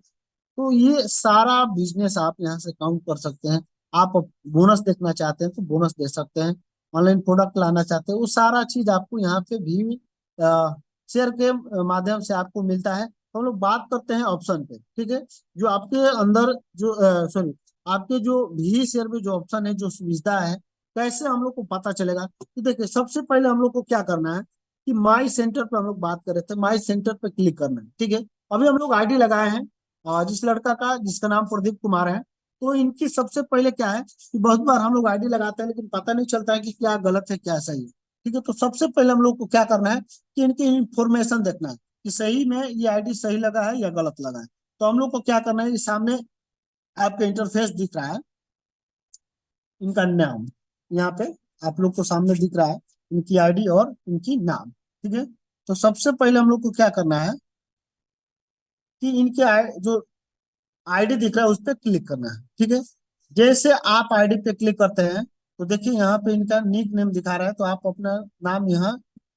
तो ये सारा बिजनेस आप यहाँ से काउंट कर सकते हैं। आप बोनस देखना चाहते हैं तो बोनस दे सकते हैं, ऑनलाइन प्रोडक्ट लाना चाहते हैं, वो सारा चीज आपको यहाँ पे भी शेयर के माध्यम से आपको मिलता है। तो हम लोग बात करते हैं ऑप्शन पे, ठीक है। जो आपके अंदर जो सॉरी, आपके जो भी शेयर में जो ऑप्शन है, जो सुविधा है, कैसे हम लोग को पता चलेगा? तो देखिए, सबसे पहले हम लोग को क्या करना है कि माई सेंटर पे हम लोग बात कर रहे थे, माई सेंटर पे क्लिक करना है, ठीक है। अभी हम लोग आईडी लगाए हैं जिस लड़का का, जिसका नाम प्रदीप कुमार है। तो इनकी सबसे पहले क्या है कि बहुत बार हम लोग आईडी लगाते हैं लेकिन पता नहीं चलता है कि क्या गलत है क्या सही है, ठीक है। तो सबसे पहले हम लोग को क्या करना है कि इनकी इंफॉर्मेशन देखना है कि सही में ये आईडी सही लगा है या गलत लगा है। तो हम लोग को क्या करना है, ये सामने आपका इंटरफेस दिख रहा है, इनका नाम यहाँ पे आप लोग को सामने दिख रहा है, इनकी आईडी और इनकी नाम, ठीक है। तो सबसे पहले हम लोग को क्या करना है कि इनके जो आईडी दिख रहा है उस पर क्लिक करना है, ठीक है। जैसे आप आईडी पे क्लिक करते हैं तो देखिए यहाँ पे इनका निक नेम दिखा रहा है, तो आप अपना नाम यहाँ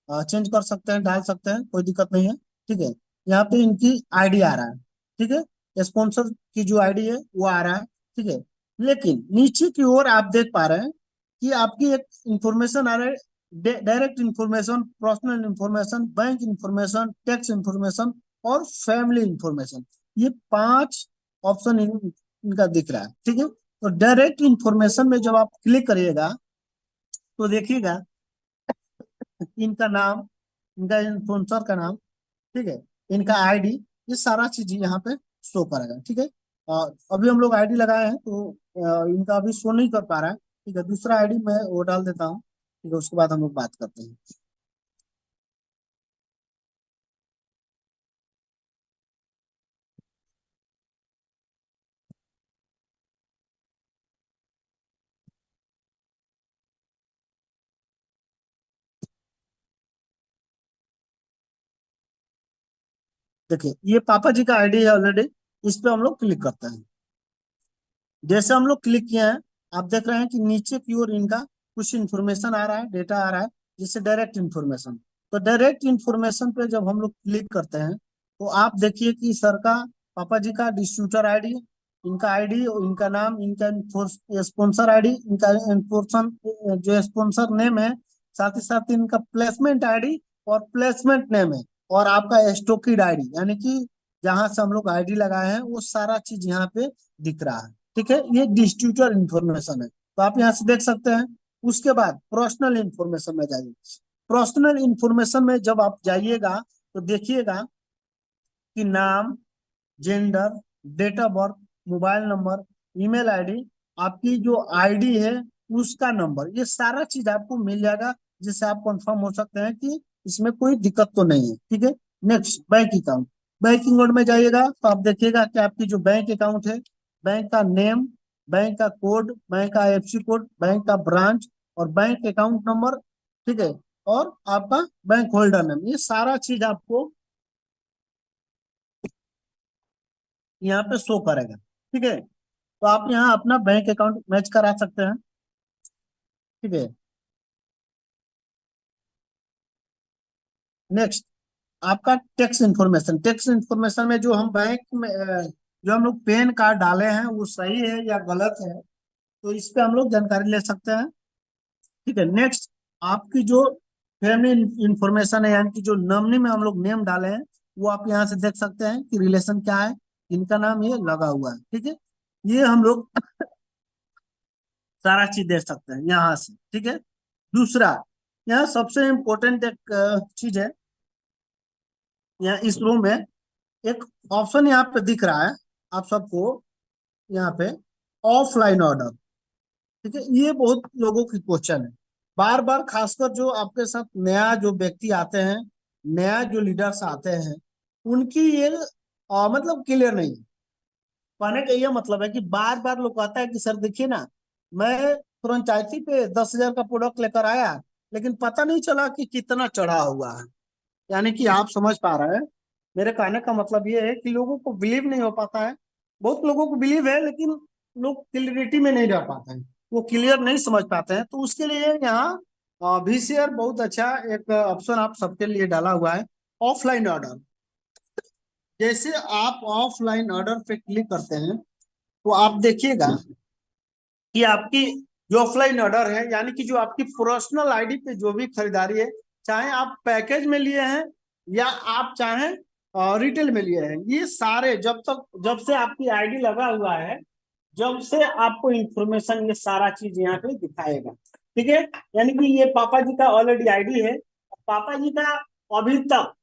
चेंज कर सकते हैं, डाल सकते हैं, कोई दिक्कत नहीं है, ठीक है। यहाँ पे इनकी आईडी आ रहा है, ठीक है, स्पॉन्सर की जो आईडी है वो आ रहा है, ठीक है। लेकिन नीचे की ओर आप देख पा रहे हैं कि आपकी एक इंफॉर्मेशन आ रहा है, direct information, personal information, bank information, tax information और फैमिली इंफॉर्मेशन। ये 5 ऑप्शन इनका दिख रहा है, ठीक है। तो डायरेक्ट इंफॉर्मेशन में जब आप क्लिक करिएगा तो देखिएगा इनका नाम, इनका स्पॉन्सर का नाम, ठीक है, इनका आईडी, ये सारा चीज यहाँ पे शो करेगा, ठीक है। अभी हम लोग आईडी लगाए हैं तो इनका अभी शो नहीं कर पा रहा है, ठीक है। दूसरा आईडी मैं वो डाल देता हूँ, ठीक है, उसके बाद हम लोग बात करते हैं। देखिए, ये पापा जी का आईडी है ऑलरेडी, इस पे हम लोग क्लिक करते हैं। जैसे हम लोग क्लिक किए हैं, आप देख रहे हैं कि नीचे की ओर इनका कुछ इन्फॉर्मेशन आ रहा है, डेटा आ रहा है, जिससे डायरेक्ट इन्फॉर्मेशन। तो डायरेक्ट इन्फॉर्मेशन पे जब हम लोग क्लिक करते हैं तो आप देखिए कि सर का, पापा जी का डिस्ट्रीब्यूटर आईडी, इनका आईडी, इनका नाम, इनका स्पॉन्सर आईडी, इनका इन्फॉर्मेशन, जो स्पॉन्सर नेम है, साथ ही साथ इनका प्लेसमेंट आईडी और प्लेसमेंट नेम है, और आपका स्टॉकिड आईडी, यानी कि जहां से हम लोग आईडी लगाए हैं वो सारा चीज यहाँ पे दिख रहा है, ठीक है। ये डिस्ट्रीब्यूटर इंफॉर्मेशन है, तो आप यहाँ से देख सकते हैं। उसके बाद पर्सनल इंफॉर्मेशन में जाइए। पर्सनल इंफॉर्मेशन में जब आप जाइएगा तो देखिएगा कि नाम, gender, date of birth, mobile number, email ID, आपकी जो आईडी है उसका नंबर, ये सारा चीज आपको मिल जाएगा, जिससे आप कंफर्म हो सकते हैं कि इसमें कोई दिक्कत तो नहीं है, ठीक है। Next, bank account. Bank account में जाइएगा तो आप देखिएगा कि आपकी जो बैंक अकाउंट है, बैंक का नेम, बैंक का कोड, बैंक का आईएफएससी कोड, बैंक का ब्रांच और बैंक अकाउंट नंबर, ठीक है, और आपका बैंक होल्डर नेम, ये सारा चीज आपको यहाँ पे शो करेगा, ठीक है। तो आप यहाँ अपना बैंक अकाउंट मैच करा सकते हैं, ठीक है। नेक्स्ट, आपका टैक्स इन्फॉर्मेशन। टैक्स इन्फॉर्मेशन में जो हम बैंक में जो हम लोग पैन कार्ड डाले हैं वो सही है या गलत है, तो इस पे हम लोग जानकारी ले सकते हैं, ठीक है। नेक्स्ट, आपकी जो फैमिली इंफॉर्मेशन है, यानी कि जो नॉमिनी में हम लोग नेम डाले हैं, वो आप यहाँ से देख सकते हैं कि रिलेशन क्या है, इनका नाम ये लगा हुआ है, ठीक है। ये हम लोग सारा चीज देख सकते हैं यहाँ से, ठीक है। दूसरा, यहाँ सबसे इम्पोर्टेंट एक चीज है, यहाँ इस रूम में एक ऑप्शन यहाँ पे दिख रहा है आप सबको, यहाँ पे ऑफलाइन ऑर्डर, ठीक है। ये बहुत लोगों की क्वेश्चन है, बार बार, खासकर जो आपके साथ नया जो व्यक्ति आते हैं, नया जो लीडर्स आते हैं, उनकी ये मतलब क्लियर नहीं है। कहने का ये मतलब है कि बार बार लोग कहता है कि सर देखिए ना, मैं फ्रेंचाइजी पे 10,000 का प्रोडक्ट लेकर आया, लेकिन पता नहीं चला कि कितना चढ़ा हुआ है। यानी कि आप समझ पा रहे हैं, मेरे कहने का मतलब ये है कि लोगों को बिलीव नहीं हो पाता है। बहुत लोगों को बिलीव है लेकिन लोग क्लियरिटी में नहीं रह पाते हैं, वो क्लियर नहीं समझ पाते हैं। तो उसके लिए यहाँ VCR बहुत अच्छा एक ऑप्शन आप सबके लिए डाला हुआ है, ऑफलाइन ऑर्डर। जैसे आप ऑफलाइन ऑर्डर पे क्लिक करते हैं तो आप देखिएगा कि आपकी जो ऑफलाइन ऑर्डर है, यानी कि जो आपकी पर्सनल आईडी पे जो भी खरीदारी है, चाहे आप पैकेज में लिए हैं या आप चाहें रिटेल में लिए हैं। ये सारे जब से आपकी आईडी लगा हुआ है, जब से आपको इंफॉर्मेशन ये सारा चीज यहाँ पे दिखाएगा। ठीक है, यानी कि ये पापा जी का ऑलरेडी आईडी है। पापा जी का अभी तक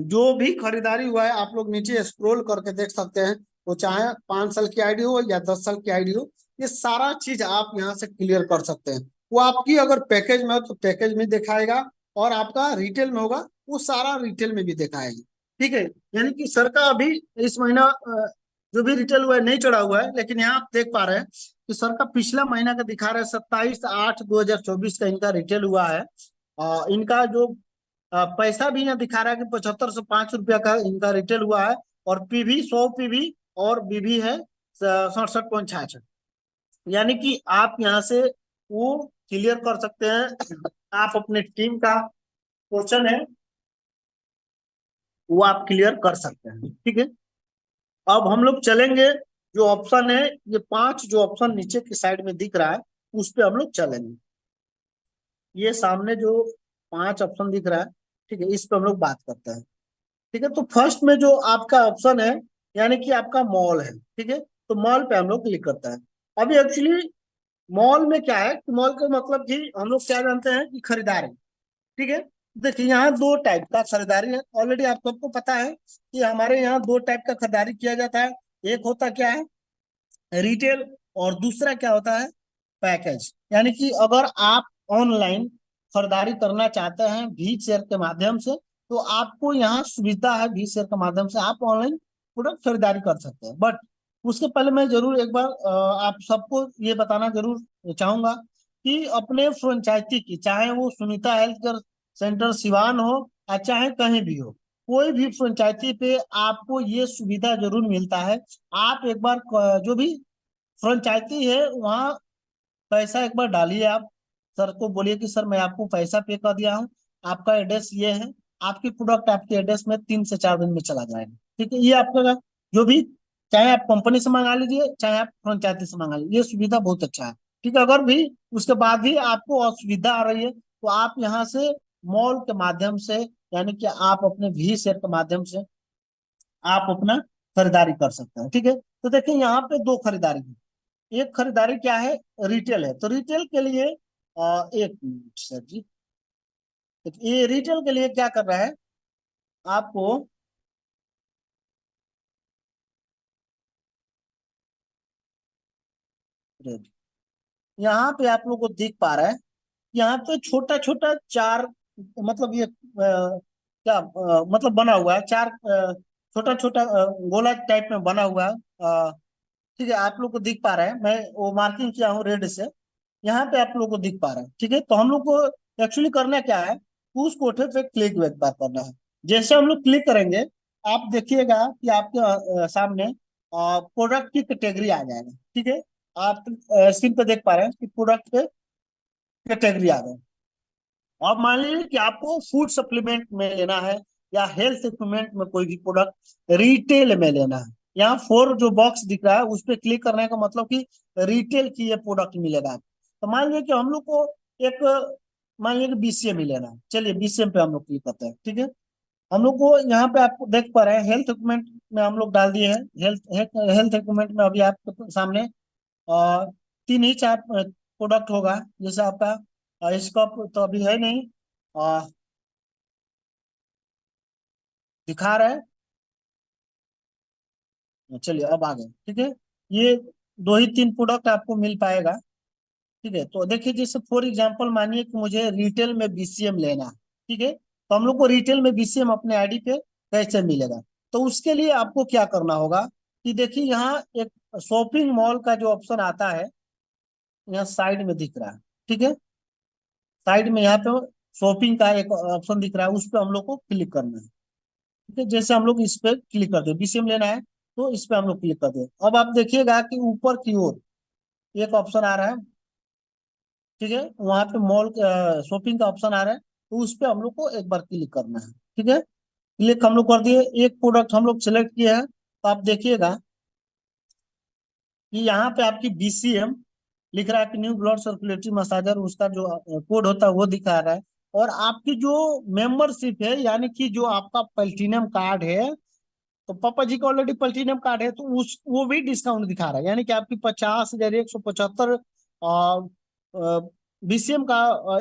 जो भी खरीदारी हुआ है, आप लोग नीचे स्क्रॉल करके देख सकते हैं। वो चाहे 5 साल की आईडी हो या 10 साल की आईडी हो, ये सारा चीज आप यहाँ से क्लियर कर सकते हैं। वो आपकी अगर पैकेज में हो तो पैकेज में दिखाएगा, और आपका रिटेल में होगा वो सारा रिटेल में भी दिखाएगा। ठीक है, यानी कि सर का अभी इस महीना जो भी रिटेल हुआ है नहीं चढ़ा हुआ है, लेकिन यहाँ आप देख पा रहे हैं कि सर का पिछला महीना का दिखा रहा है 27/8/2024 का इनका रिटेल हुआ है। इनका जो पैसा भी यहाँ दिखा रहा है कि 7505 रुपया का इनका रिटेल हुआ है। और पीवी 100 पीवी और बीबी है 67.66। यानी कि आप यहाँ से वो क्लियर कर सकते हैं। आप अपने टीम का क्वेश्चन है वो आप क्लियर कर सकते हैं। ठीक है, अब हम लोग चलेंगे, जो ऑप्शन है ये 5 जो ऑप्शन नीचे की साइड में दिख रहा है उस पे हम लोग चलेंगे। ये सामने जो 5 ऑप्शन दिख रहा है, ठीक है, इस पे हम लोग बात करते हैं। ठीक है, तो फर्स्ट में जो आपका ऑप्शन है, यानी कि आपका मॉल है। ठीक है, तो मॉल पे हम लोग क्लिक करते हैं। अभी एक्चुअली मॉल में क्या है कि मॉल का मतलब कि हम लोग क्या जानते हैं कि खरीदारी। ठीक है, देखिए यहाँ 2 टाइप का खरीदारी है। ऑलरेडी आप सबको पता है कि हमारे यहाँ 2 टाइप का खरीदारी किया जाता है। एक होता क्या है, रिटेल, और दूसरा क्या होता है, पैकेज। यानी कि अगर आप ऑनलाइन खरीदारी करना चाहते हैं भी शेयर के माध्यम से, तो आपको यहाँ सुविधा है, भी शेयर के माध्यम से आप ऑनलाइन प्रोडक्ट खरीदारी कर सकते हैं। बट उसके पहले मैं जरूर एक बार आप सबको ये बताना जरूर चाहूंगा कि अपने फ्रेंचाइजी की, चाहे वो Sunita health care centre Siwan हो या चाहे कहीं भी हो, कोई भी फ्रेंचाइजी पे आपको ये सुविधा जरूर मिलता है। आप एक बार जो भी फ्रेंचाइजी है वहाँ पैसा एक बार डालिए। आप सर को बोलिए कि सर मैं आपको पैसा पे कर दिया हूँ, आपका एड्रेस ये है, आपकी प्रोडक्ट आपके एड्रेस में 3 से 4 दिन में चला जाएगा। ठीक है, ये आपका जो भी, चाहे आप कंपनी से मंगा लीजिए चाहे आप फ्रेंचाइजी से मंगा लीजिए, ये सुविधा बहुत अच्छा है। ठीक है, अगर भी उसके बाद भी आपको असुविधा आ रही है तो आप यहाँ से मॉल के माध्यम से, यानी कि आप अपने वी शेयर के माध्यम से आप अपना खरीदारी कर सकते हैं। ठीक है, तो देखिए यहाँ पे 2 खरीदारी है। एक खरीदारी क्या है, रिटेल है। तो रिटेल के लिए एक मिनट सर जी, ये रिटेल के लिए क्या कर रहा है आपको, यहाँ पे आप लोग को दिख पा रहा है, यहाँ पे छोटा छोटा 4, मतलब ये क्या मतलब बना हुआ है 4 छोटा छोटा गोला टाइप में बना हुआ है। ठीक है, आप लोग को दिख पा रहा है, मैं वो मार्किंग किया हूँ रेड से, यहाँ पे आप लोग को दिख पा रहा है। ठीक है, तो हम लोग को एक्चुअली करना क्या है, उस कोठे पे क्लिक एक बार करना है। जैसे हम लोग क्लिक करेंगे, आप देखिएगा कि आपके सामने प्रोडक्ट की कैटेगरी आ जाएगा। ठीक है, आप स्क्रीन पे देख पा रहे हैं कि प्रोडक्ट पे कैटेगरी आ गई। अब मान लीजिए कि आपको फूड सप्लीमेंट में लेना है या हेल्थ इक्विपमेंट में कोई भी प्रोडक्ट रिटेल में लेना है, यहाँ 4 जो बॉक्स दिख रहा है उस पर क्लिक करने का मतलब कि रिटेल की ये प्रोडक्ट मिलेगा। तो मान लीजिए कि हम लोग को एक, मान लीजिए कि बीसीएम ही लेना है, चलिए बीसीएम पे हम लोग क्लिक करते हैं। ठीक है, हम लोग को यहाँ पे आप देख पा रहे हैं हेल्थ इक्विपमेंट में हम लोग डाल दिए हैं। हेल्थ हेल्थ इक्विपमेंट में अभी आपके सामने और 3 ही 4 प्रोडक्ट होगा। जैसे आपका इसका तो अभी है नहीं, आ, दिखा रहा है, चलिए अब आ गए। ठीक है, ये 2 ही 3 प्रोडक्ट आपको मिल पाएगा। ठीक है, तो देखिए जैसे फॉर एग्जांपल मानिए कि मुझे रिटेल में बीसीएम लेना है। ठीक है, तो हम लोग को रिटेल में बीसीएम अपने आईडी पे कैसे मिलेगा, तो उसके लिए आपको क्या करना होगा कि देखिए यहाँ एक शॉपिंग मॉल का जो ऑप्शन आता है, यहाँ साइड में दिख रहा है। ठीक है, साइड में यहाँ पे शॉपिंग का एक ऑप्शन दिख रहा है, उस पर हम लोग को क्लिक करना है। ठीक है, जैसे हम लोग इस पे क्लिक करते हैं, बीसीएम लेना है तो इस पे हम लोग क्लिक करते हैं। अब आप देखिएगा कि ऊपर की ओर एक ऑप्शन आ रहा है। ठीक है, वहां पे मॉल शॉपिंग का ऑप्शन आ रहा है, तो उस पे हम लोग को एक बार क्लिक करना है। ठीक है, क्लिक हम लोग कर दिए, एक प्रोडक्ट हम लोग सिलेक्ट किए हैं, तो आप देखिएगा कि यहाँ पे आपकी बीसीएम लिख रहा है कि न्यू ब्लड सर्कुलेटरी मसाजर, उसका जो कोड होता है वो दिखा रहा है। और आपकी जो मेंबरशिप है, यानी कि जो आपका प्लेटिनम कार्ड है, तो पापा जी का ऑलरेडी प्लेटिनम कार्ड है, तो उस वो भी डिस्काउंट दिखा रहा है, यानी कि आपकी 50,175 बीसीएम का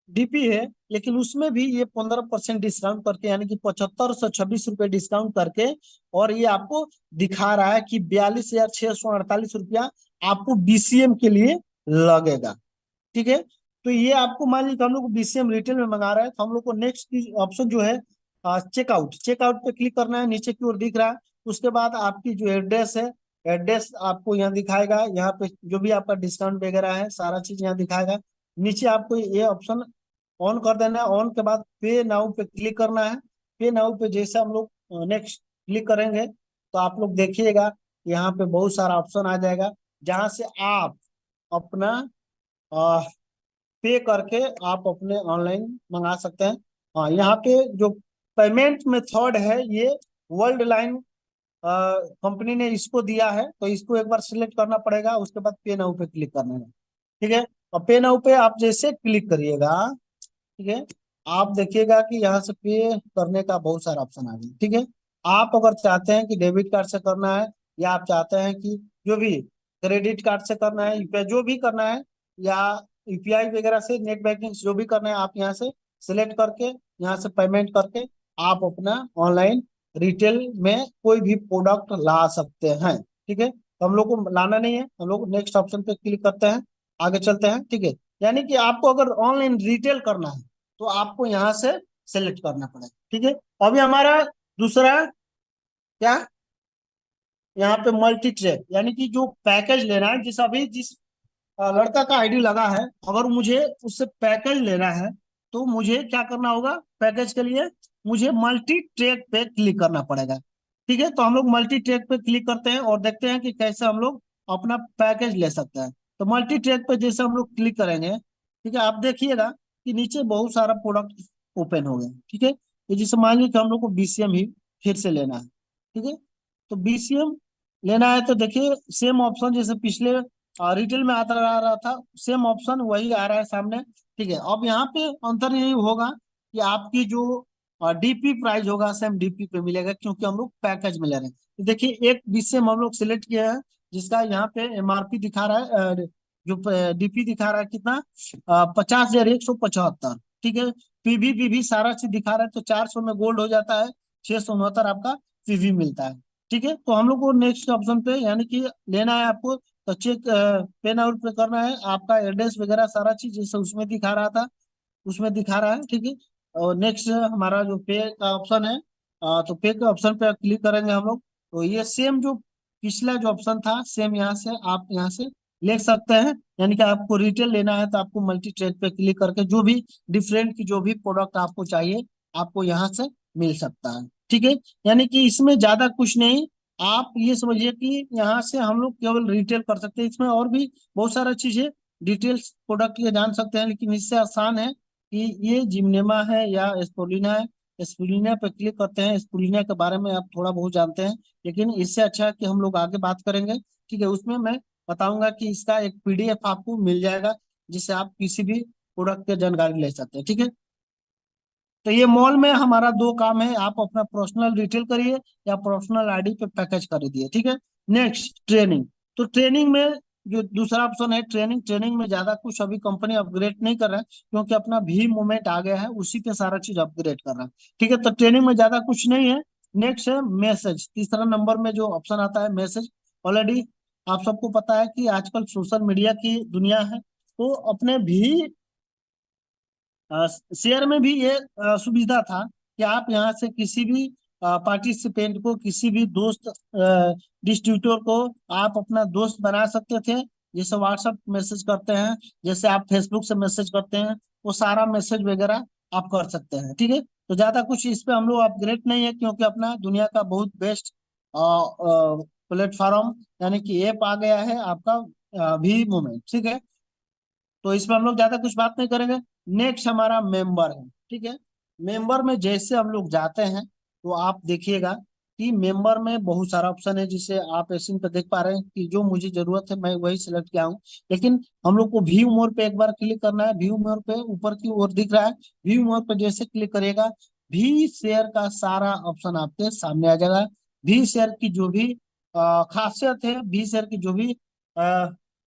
डीपी है, लेकिन उसमें भी ये 15% डिस्काउंट करके, यानी कि 7526 रुपये डिस्काउंट करके, और ये आपको दिखा रहा है कि 42,648 रुपया आपको बीसीएम के लिए लगेगा। ठीक है, तो ये आपको मान लीजिए कि हम लोग बीसीएम रिटेल में मंगा रहे हैं, तो हम लोग को नेक्स्ट ऑप्शन जो है चेकआउट, चेकआउट पे क्लिक करना है, नीचे की ओर दिख रहा है। उसके बाद आपकी जो एड्रेस है, एड्रेस आपको यहाँ दिखाएगा, यहाँ पे जो भी आपका डिस्काउंट वगैरह है सारा चीज यहाँ दिखाएगा। नीचे आपको ये ऑप्शन ऑन कर देना है, ऑन के बाद पे नाउ पे क्लिक करना है। पे नाउ पे जैसे हम लोग नेक्स्ट क्लिक करेंगे, तो आप लोग देखिएगा यहाँ पे बहुत सारा ऑप्शन आ जाएगा, जहां से आप अपना पे करके आप अपने ऑनलाइन मंगा सकते हैं। हाँ, यहाँ पे जो पेमेंट मेथड है, ये वर्ल्ड लाइन कंपनी ने इसको दिया है, तो इसको एक बार सिलेक्ट करना पड़ेगा, उसके बाद पे नाउ पे क्लिक करना है। ठीक है, और पे नाउ पे आप जैसे क्लिक करिएगा, ठीक है, आप देखिएगा कि यहाँ से पे करने का बहुत सारा ऑप्शन आ गया। ठीक है, आप अगर चाहते हैं कि डेबिट कार्ड से करना है, या आप चाहते हैं कि जो भी क्रेडिट कार्ड से करना है, यूपीआई जो भी करना है, या यूपीआई वगैरह से नेट बैंकिंग जो भी करना है, आप यहाँ से सिलेक्ट करके यहाँ से पेमेंट करके आप अपना ऑनलाइन रिटेल में कोई भी प्रोडक्ट ला सकते हैं। ठीक है, तो हम लोग को लाना नहीं है, हम लोग नेक्स्ट ऑप्शन पे क्लिक करते हैं, आगे चलते हैं। ठीक है, यानी कि आपको अगर ऑनलाइन रिटेल करना है, तो आपको यहाँ से सेलेक्ट करना पड़ेगा। ठीक है, अभी हमारा दूसरा क्या, यहाँ पे मल्टी ट्रैक, यानी कि जो पैकेज लेना है, जिस अभी जिस लड़का का आईडी लगा है, अगर मुझे उससे पैकेज लेना है, तो मुझे क्या करना होगा, पैकेज के लिए मुझे मल्टी ट्रैक पे क्लिक करना पड़ेगा। ठीक है, तो हम लोग मल्टी ट्रैक पे क्लिक करते हैं और देखते हैं कि कैसे हम लोग अपना पैकेज ले सकते हैं। तो मल्टी ट्रैक पे जैसे हम लोग क्लिक करेंगे, ठीक है, आप देखिएगा कि नीचे बहुत सारा प्रोडक्ट ओपन हो गया। ठीक है, तो जैसे मान लीजिए कि हम लोग को बीसीएम ही फिर से लेना है। ठीक है, तो बीसीएम लेना है, तो देखिए सेम ऑप्शन जैसे पिछले रिटेल में आता आ रहा था, सेम ऑप्शन वही आ रहा है सामने। ठीक है, अब यहाँ पे अंतर यही होगा कि आपकी जो डीपी प्राइस होगा, सेम डीपी पे मिलेगा, क्योंकि हम लोग पैकेज में ले रहे हैं। तो देखिए एक बीसीएम हम लोग सिलेक्ट किया है, जिसका यहाँ पे एमआरपी दिखा रहा है, जो डीपी दिखा रहा है कितना, 50,175। ठीक है, पीवी सारा चीज दिखा रहा है, तो 400 में गोल्ड हो जाता है, 669 आपका पीवी मिलता है। ठीक है, तो हम लोग को नेक्स्ट ऑप्शन पे, यानी कि लेना है आपको, तो चेक पेन आउट पे करना है, आपका एड्रेस वगैरह सारा चीज जैसे उसमें दिखा रहा था, उसमें दिखा रहा है। ठीक है, और नेक्स्ट हमारा जो पे का ऑप्शन है, तो पे के ऑप्शन पे क्लिक करेंगे हम लोग, तो ये सेम जो पिछला जो ऑप्शन था, सेम यहाँ से आप यहाँ से ले सकते हैं। यानी कि आपको रिटेल लेना है, तो आपको मल्टी ट्रेड पे क्लिक करके जो भी डिफरेंट की जो भी प्रोडक्ट आपको चाहिए, आपको यहाँ से मिल सकता है। ठीक है, यानी कि इसमें ज्यादा कुछ नहीं, आप ये समझिए कि यहाँ से हम लोग केवल रिटेल कर सकते हैं, इसमें और भी बहुत सारा चीजें डिटेल्स प्रोडक्ट ये जान सकते हैं, लेकिन इससे आसान है कि ये जिम्नेमा है या एस्पोलिना है, एस्पोलिना पे क्लिक करते हैं, एस्पोलिना के बारे में आप थोड़ा बहुत जानते हैं, लेकिन इससे अच्छा है कि हम लोग आगे बात करेंगे। ठीक है, उसमें मैं बताऊंगा कि इसका एक पीडीएफ आपको मिल जाएगा, जिससे आप किसी भी प्रोडक्ट की जानकारी ले सकते हैं। ठीक है, तो ये मॉल में हमारा दो काम है, आप अपना पर्सनल रिटेल करिए या पर्सनल आईडी पे पैकेज खरीदिए। ठीक है, नेक्स्ट ट्रेनिंग, तो ट्रेनिंग में जो दूसरा ऑप्शन है ट्रेनिंग, ट्रेनिंग में ज्यादा कुछ अभी कंपनी अपग्रेड नहीं कर रहा है, क्योंकि अपना भी मूवमेंट आ गया है, उसी पे सारा चीज अपग्रेड कर रहा है। ठीक है, तो ट्रेनिंग में ज्यादा कुछ नहीं है। नेक्स्ट है मैसेज, तीसरा नंबर में जो ऑप्शन आता है मैसेज। ऑलरेडी आप सबको पता है कि आजकल सोशल मीडिया की दुनिया है, तो अपने भी शेयर में भी ये सुविधा था कि आप यहाँ से किसी भी पार्टिसिपेंट को, किसी भी दोस्त डिस्ट्रीब्यूटर को आप अपना दोस्त बना सकते थे। जैसे व्हाट्सएप मैसेज करते हैं, जैसे आप फेसबुक से मैसेज करते हैं, वो सारा मैसेज वगैरह आप कर सकते हैं। ठीक है, तो ज्यादा कुछ इस पे हम लोग अपग्रेड नहीं है, क्योंकि अपना दुनिया का बहुत बेस्ट प्लेटफॉर्म, यानी कि ऐप आ गया है आपका भी मूवमेंट। ठीक है, तो इसमें हम लोग ज्यादा कुछ बात नहीं करेंगे। नेक्स्ट हमारा मेंबर है। ठीक है, मेंबर में जैसे हम लोग जाते हैं, तो आप देखिएगा कि मेंबर में बहुत सारा ऑप्शन है, जिसे आप स्क्रीन पे देख पा रहे हैं कि जो मुझे जरूरत है मैं वही सिलेक्ट किया हूँ। लेकिन हम लोग को व्यू मोर पे एक बार क्लिक करना है। व्यू मोर पे ऊपर की ओर दिख रहा है, व्यू मोर पे जैसे क्लिक करिएगा, भी शेयर का सारा ऑप्शन आपके सामने आ जाएगा। भी शेयर की जो भी खासियत है, भी शेयर की जो भी अ,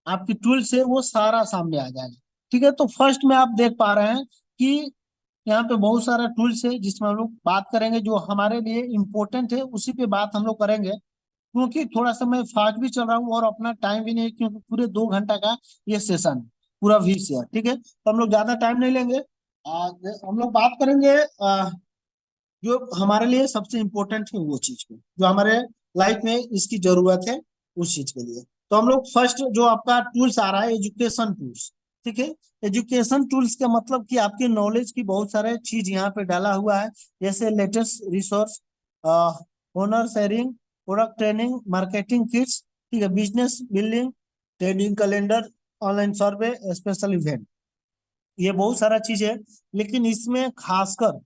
आपकी टूल्स है, वो सारा सामने आ जाएगा। ठीक है, तो फर्स्ट में आप देख पा रहे हैं कि यहाँ पे बहुत सारा टूल्स है, जिसमें हम लोग बात करेंगे जो हमारे लिए इम्पोर्टेंट है, उसी पे बात हम लोग करेंगे। क्योंकि थोड़ा सा मैं फास्ट भी चल रहा हूँ और अपना टाइम भी नहीं है, क्योंकि पूरे 2 घंटा का ये सेशन पूरा वी शेयर। ठीक है, तो हम लोग ज्यादा टाइम नहीं लेंगे। हम लोग बात करेंगे जो हमारे लिए सबसे इम्पोर्टेंट है वो चीज पे, जो हमारे लाइफ में इसकी जरूरत है उस चीज के लिए। तो हम लोग फर्स्ट जो आपका टूल्स आ रहा है, एजुकेशन टूल्स। ठीक है, एजुकेशन टूल्स का मतलब कि आपके नॉलेज की बहुत सारे चीज यहाँ पे डाला हुआ है, जैसे latest resource, owner sharing, product training, marketing kits, ठीक है, business building, training calendar, online survey, special event, ये बहुत सारा चीज है। लेकिन इसमें खासकर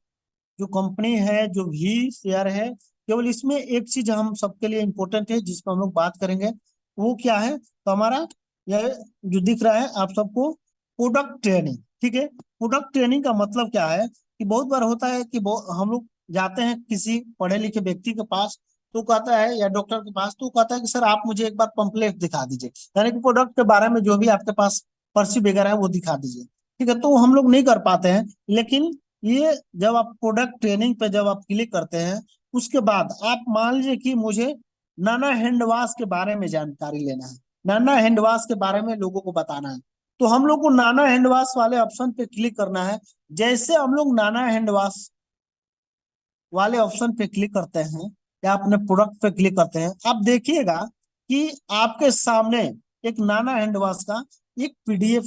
जो कंपनी है, जो भी शेयर है, केवल इसमें एक चीज हम सबके लिए इम्पोर्टेंट है जिस पर हम लोग बात करेंगे, वो क्या है, तो हमारा यह जो दिख रहा है आप सबको, प्रोडक्ट ट्रेनिंग। ठीक है, प्रोडक्ट ट्रेनिंग का मतलब क्या है कि बहुत बार होता है कि हम लोग जाते हैं किसी पढ़े लिखे व्यक्ति के पास, तो कहता है, या डॉक्टर के पास, तो कहता है कि सर आप मुझे एक बार पंपलेट दिखा दीजिए, यानी कि प्रोडक्ट के बारे में जो भी आपके पास पर्ची वगैरह है वो दिखा दीजिए। ठीक है, तो हम लोग नहीं कर पाते हैं। लेकिन ये जब आप प्रोडक्ट ट्रेनिंग पे जब आप क्लिक करते हैं, उसके बाद आप मान लीजिए कि मुझे नाना हैंड वॉश के बारे में जानकारी लेना है, नाना हैंड वॉश के बारे में लोगों को बताना है, तो हम लोग को नाना हैंड वॉश वाले ऑप्शन पे क्लिक करना है। जैसे हम लोग नाना हैंड वॉश वाले ऑप्शन पे क्लिक करते हैं या अपने प्रोडक्ट पे क्लिक करते हैं, आप देखिएगा कि आपके सामने एक नाना हैंड वॉश का एक पीडीएफ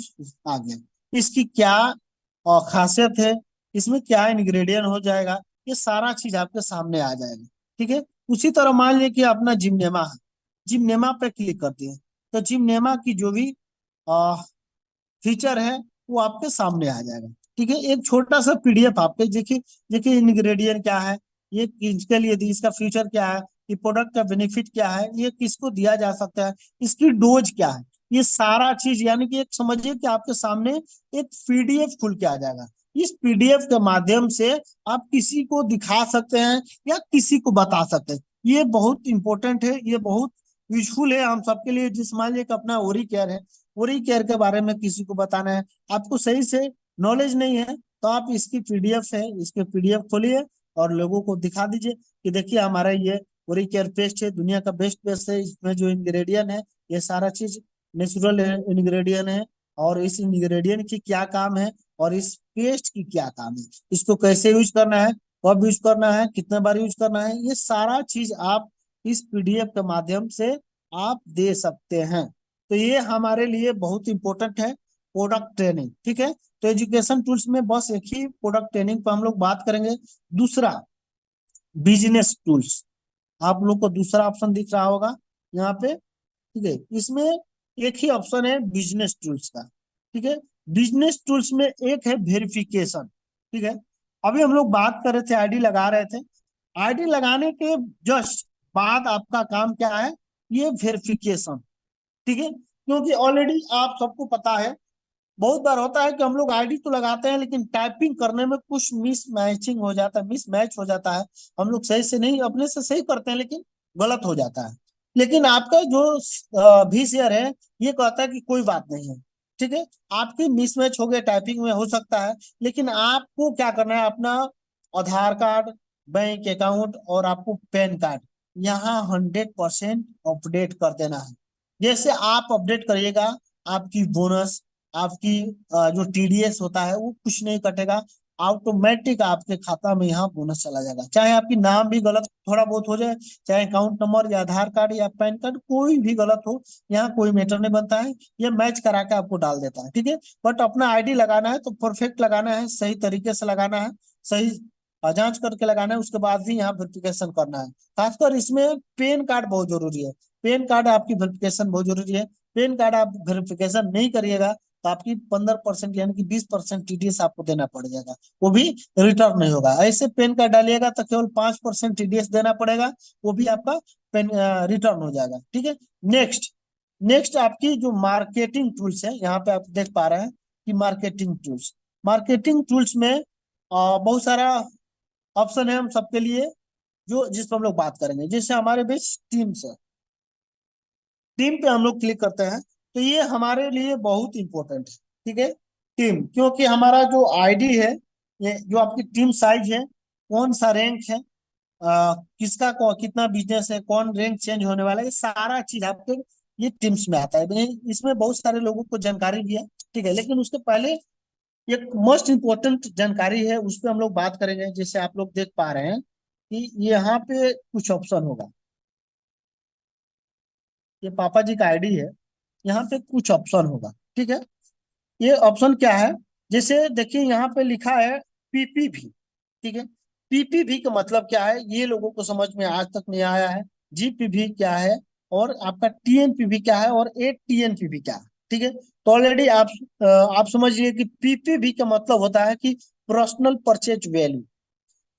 आ गया। इसकी क्या खासियत है, इसमें क्या इंग्रेडिएंट हो जाएगा, ये सारा चीज आपके सामने आ जाएगा। ठीक है, उसी तरह मान लीजिए कि अपना जिमनेमा है, जिमनेमा पे क्लिक करते हैं, तो जिमनेमा की जो भी फीचर है वो आपके सामने आ जाएगा। ठीक है, एक छोटा सा पीडीएफ आपके देखिए, देखिए इंग्रेडिएंट क्या है, ये किसके लिए इसका फीचर क्या है, ये प्रोडक्ट का बेनिफिट क्या है, ये किसको दिया जा सकता है, इसकी डोज क्या है, ये सारा चीज, यानी कि एक समझिए कि आपके सामने एक पीडीएफ खुल के आ जाएगा। इस पीडीएफ के माध्यम से आप किसी को दिखा सकते हैं या किसी को बता सकते हैं। ये बहुत इंपॉर्टेंट है, ये बहुत यूजफुल है हम सबके लिए। जिस मान लीजिए कि अपना ओरी केयर है, ओरी केयर के बारे में किसी को बताना है, आपको सही से नॉलेज नहीं है, तो आप इसकी पीडीएफ है, इसके पीडीएफ खोलिए और लोगों को दिखा दीजिए कि देखिए हमारा ये ओरी केयर पेस्ट है, दुनिया का बेस्ट पेस्ट है, इसमें जो इंग्रेडिएंट है ये सारा चीज नेचुरल इंग्रेडिएंट है, और इस इंग्रेडिएंट की क्या काम है, और इस पेस्ट की क्या काम है, इसको कैसे यूज करना है, कब यूज करना है, कितने बार यूज करना है, ये सारा चीज आप इस पीडीएफ के माध्यम से आप दे सकते हैं। तो ये हमारे लिए बहुत इंपॉर्टेंट है, प्रोडक्ट ट्रेनिंग। ठीक है, तो एजुकेशन टूल्स में बस एक ही प्रोडक्ट ट्रेनिंग पर हम लोग बात करेंगे। दूसरा, बिजनेस टूल्स, आप लोग को दूसरा ऑप्शन दिख रहा होगा यहाँ पे। ठीक है, इसमें एक ही ऑप्शन है बिजनेस टूल्स का। ठीक है, बिजनेस टूल्स में एक है वेरिफिकेशन। ठीक है, अभी हम लोग बात कर रहे थे, आईडी लगा रहे थे, आईडी लगाने के जस्ट बाद आपका काम क्या है, ये वेरिफिकेशन। ठीक है, क्योंकि ऑलरेडी आप सबको पता है, बहुत बार होता है कि हम लोग आईडी तो लगाते हैं लेकिन टाइपिंग करने में कुछ मिस मैचिंग हो जाता है, मिस मैच हो जाता है, हम लोग सही से नहीं, अपने से सही करते हैं लेकिन गलत हो जाता है। लेकिन आपका जो VCR है, ये कहता है कि कोई बात नहीं है। ठीक है, आपकी मिसमैच हो गए, टाइपिंग में हो सकता है, लेकिन आपको क्या करना है, अपना आधार कार्ड, बैंक अकाउंट और आपको पैन कार्ड यहाँ 100% अपडेट कर देना है। जैसे आप अपडेट करिएगा, आपकी बोनस, आपकी जो TDS होता है वो कुछ नहीं कटेगा, ऑटोमेटिक आपके खाता में यहाँ बोनस चला जाएगा। चाहे आपकी नाम भी गलत थोड़ा बहुत हो जाए, चाहे अकाउंट नंबर या आधार कार्ड या पैन कार्ड कोई भी गलत हो, यहाँ कोई मैटर नहीं बनता है, ये मैच करा के आपको डाल देता है। ठीक है, बट अपना आईडी लगाना है तो परफेक्ट लगाना है, सही तरीके से लगाना है, सही जांच करके लगाना है, उसके बाद ही यहाँ वेरिफिकेशन करना है। खासकर इसमें पैन कार्ड बहुत जरूरी है, पैन कार्ड आपकी वेरिफिकेशन बहुत जरूरी है। पैन कार्ड आप वेरिफिकेशन नहीं करिएगा तो आपकी 15% यानी कि 20% टीडीएस आपको देना पड़ जाएगा, वो भी रिटर्न नहीं होगा। ऐसे पैन कार्ड डालिएगा तो केवल 5% टीडीएस देना पड़ेगा, वो भी आपका पेन रिटर्न हो जाएगा। ठीक है। नेक्स्ट नेक्स्ट आपकी जो मार्केटिंग टूल्स है, यहाँ पे आप देख पा रहे हैं कि मार्केटिंग टूल्स में बहुत सारा ऑप्शन है हम सबके लिए, जो जिस पर हम लोग बात करेंगे। जैसे हमारे बीच टीम्स है, टीम पे हम लोग क्लिक करते हैं तो ये हमारे लिए बहुत इंपॉर्टेंट है। ठीक है। टीम, क्योंकि हमारा जो आईडी है, ये जो आपकी टीम साइज है, कौन सा रैंक है, किसका कितना बिजनेस है, कौन रैंक चेंज होने वाला है, ये सारा चीज आपके ये टीम्स में आता है। इसमें बहुत सारे लोगों को जानकारी भी है। ठीक है। लेकिन उसके पहले एक मोस्ट इंपॉर्टेंट जानकारी है, उस पर हम लोग बात करेंगे। जैसे आप लोग देख पा रहे हैं कि यहाँ पे कुछ ऑप्शन होगा, ये पापा जी का आईडी है, यहाँ पे कुछ ऑप्शन होगा। ठीक है। ये ऑप्शन क्या है, जैसे देखिए यहाँ पे लिखा है पीपीवी। ठीक है। पीपीवी का मतलब क्या है, ये लोगों को समझ में आज तक नहीं आया है। जीपीवी क्या है, और आपका टीएनपीवी क्या है, और एटीएनपीवी क्या है। ठीक है। तो ऑलरेडी आप समझिए कि पीपीवी का मतलब होता है कि personal purchase value.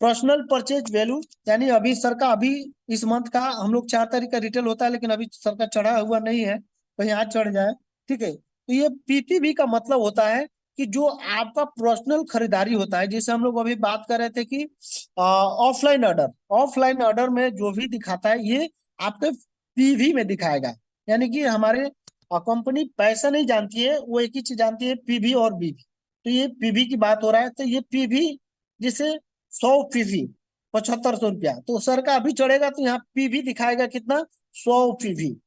Personal purchase value यानी अभी सर का, अभी इस मंथ का हम लोग 4 तारीख का रिटेल होता है, लेकिन अभी सर का चढ़ा हुआ नहीं है, कहीं आज चढ़ जाए। ठीक है। तो ये पीपीवी का मतलब होता है कि जो आपका पर्सनल खरीदारी होता है, जैसे हम लोग अभी बात कर रहे थे कि ऑफलाइन ऑर्डर में जो भी दिखाता है ये आपके पीवी में दिखाएगा। यानी कि हमारे कंपनी पैसा नहीं जानती है, वो एक ही चीज जानती है, पीवी और बीवी। तो ये पीवी की बात हो रहा है, तो ये पीवी जैसे 100 पीवी 7500 रुपया, तो सर का अभी चढ़ेगा तो यहाँ पीवी दिखाएगा कितना, 100 पीवी।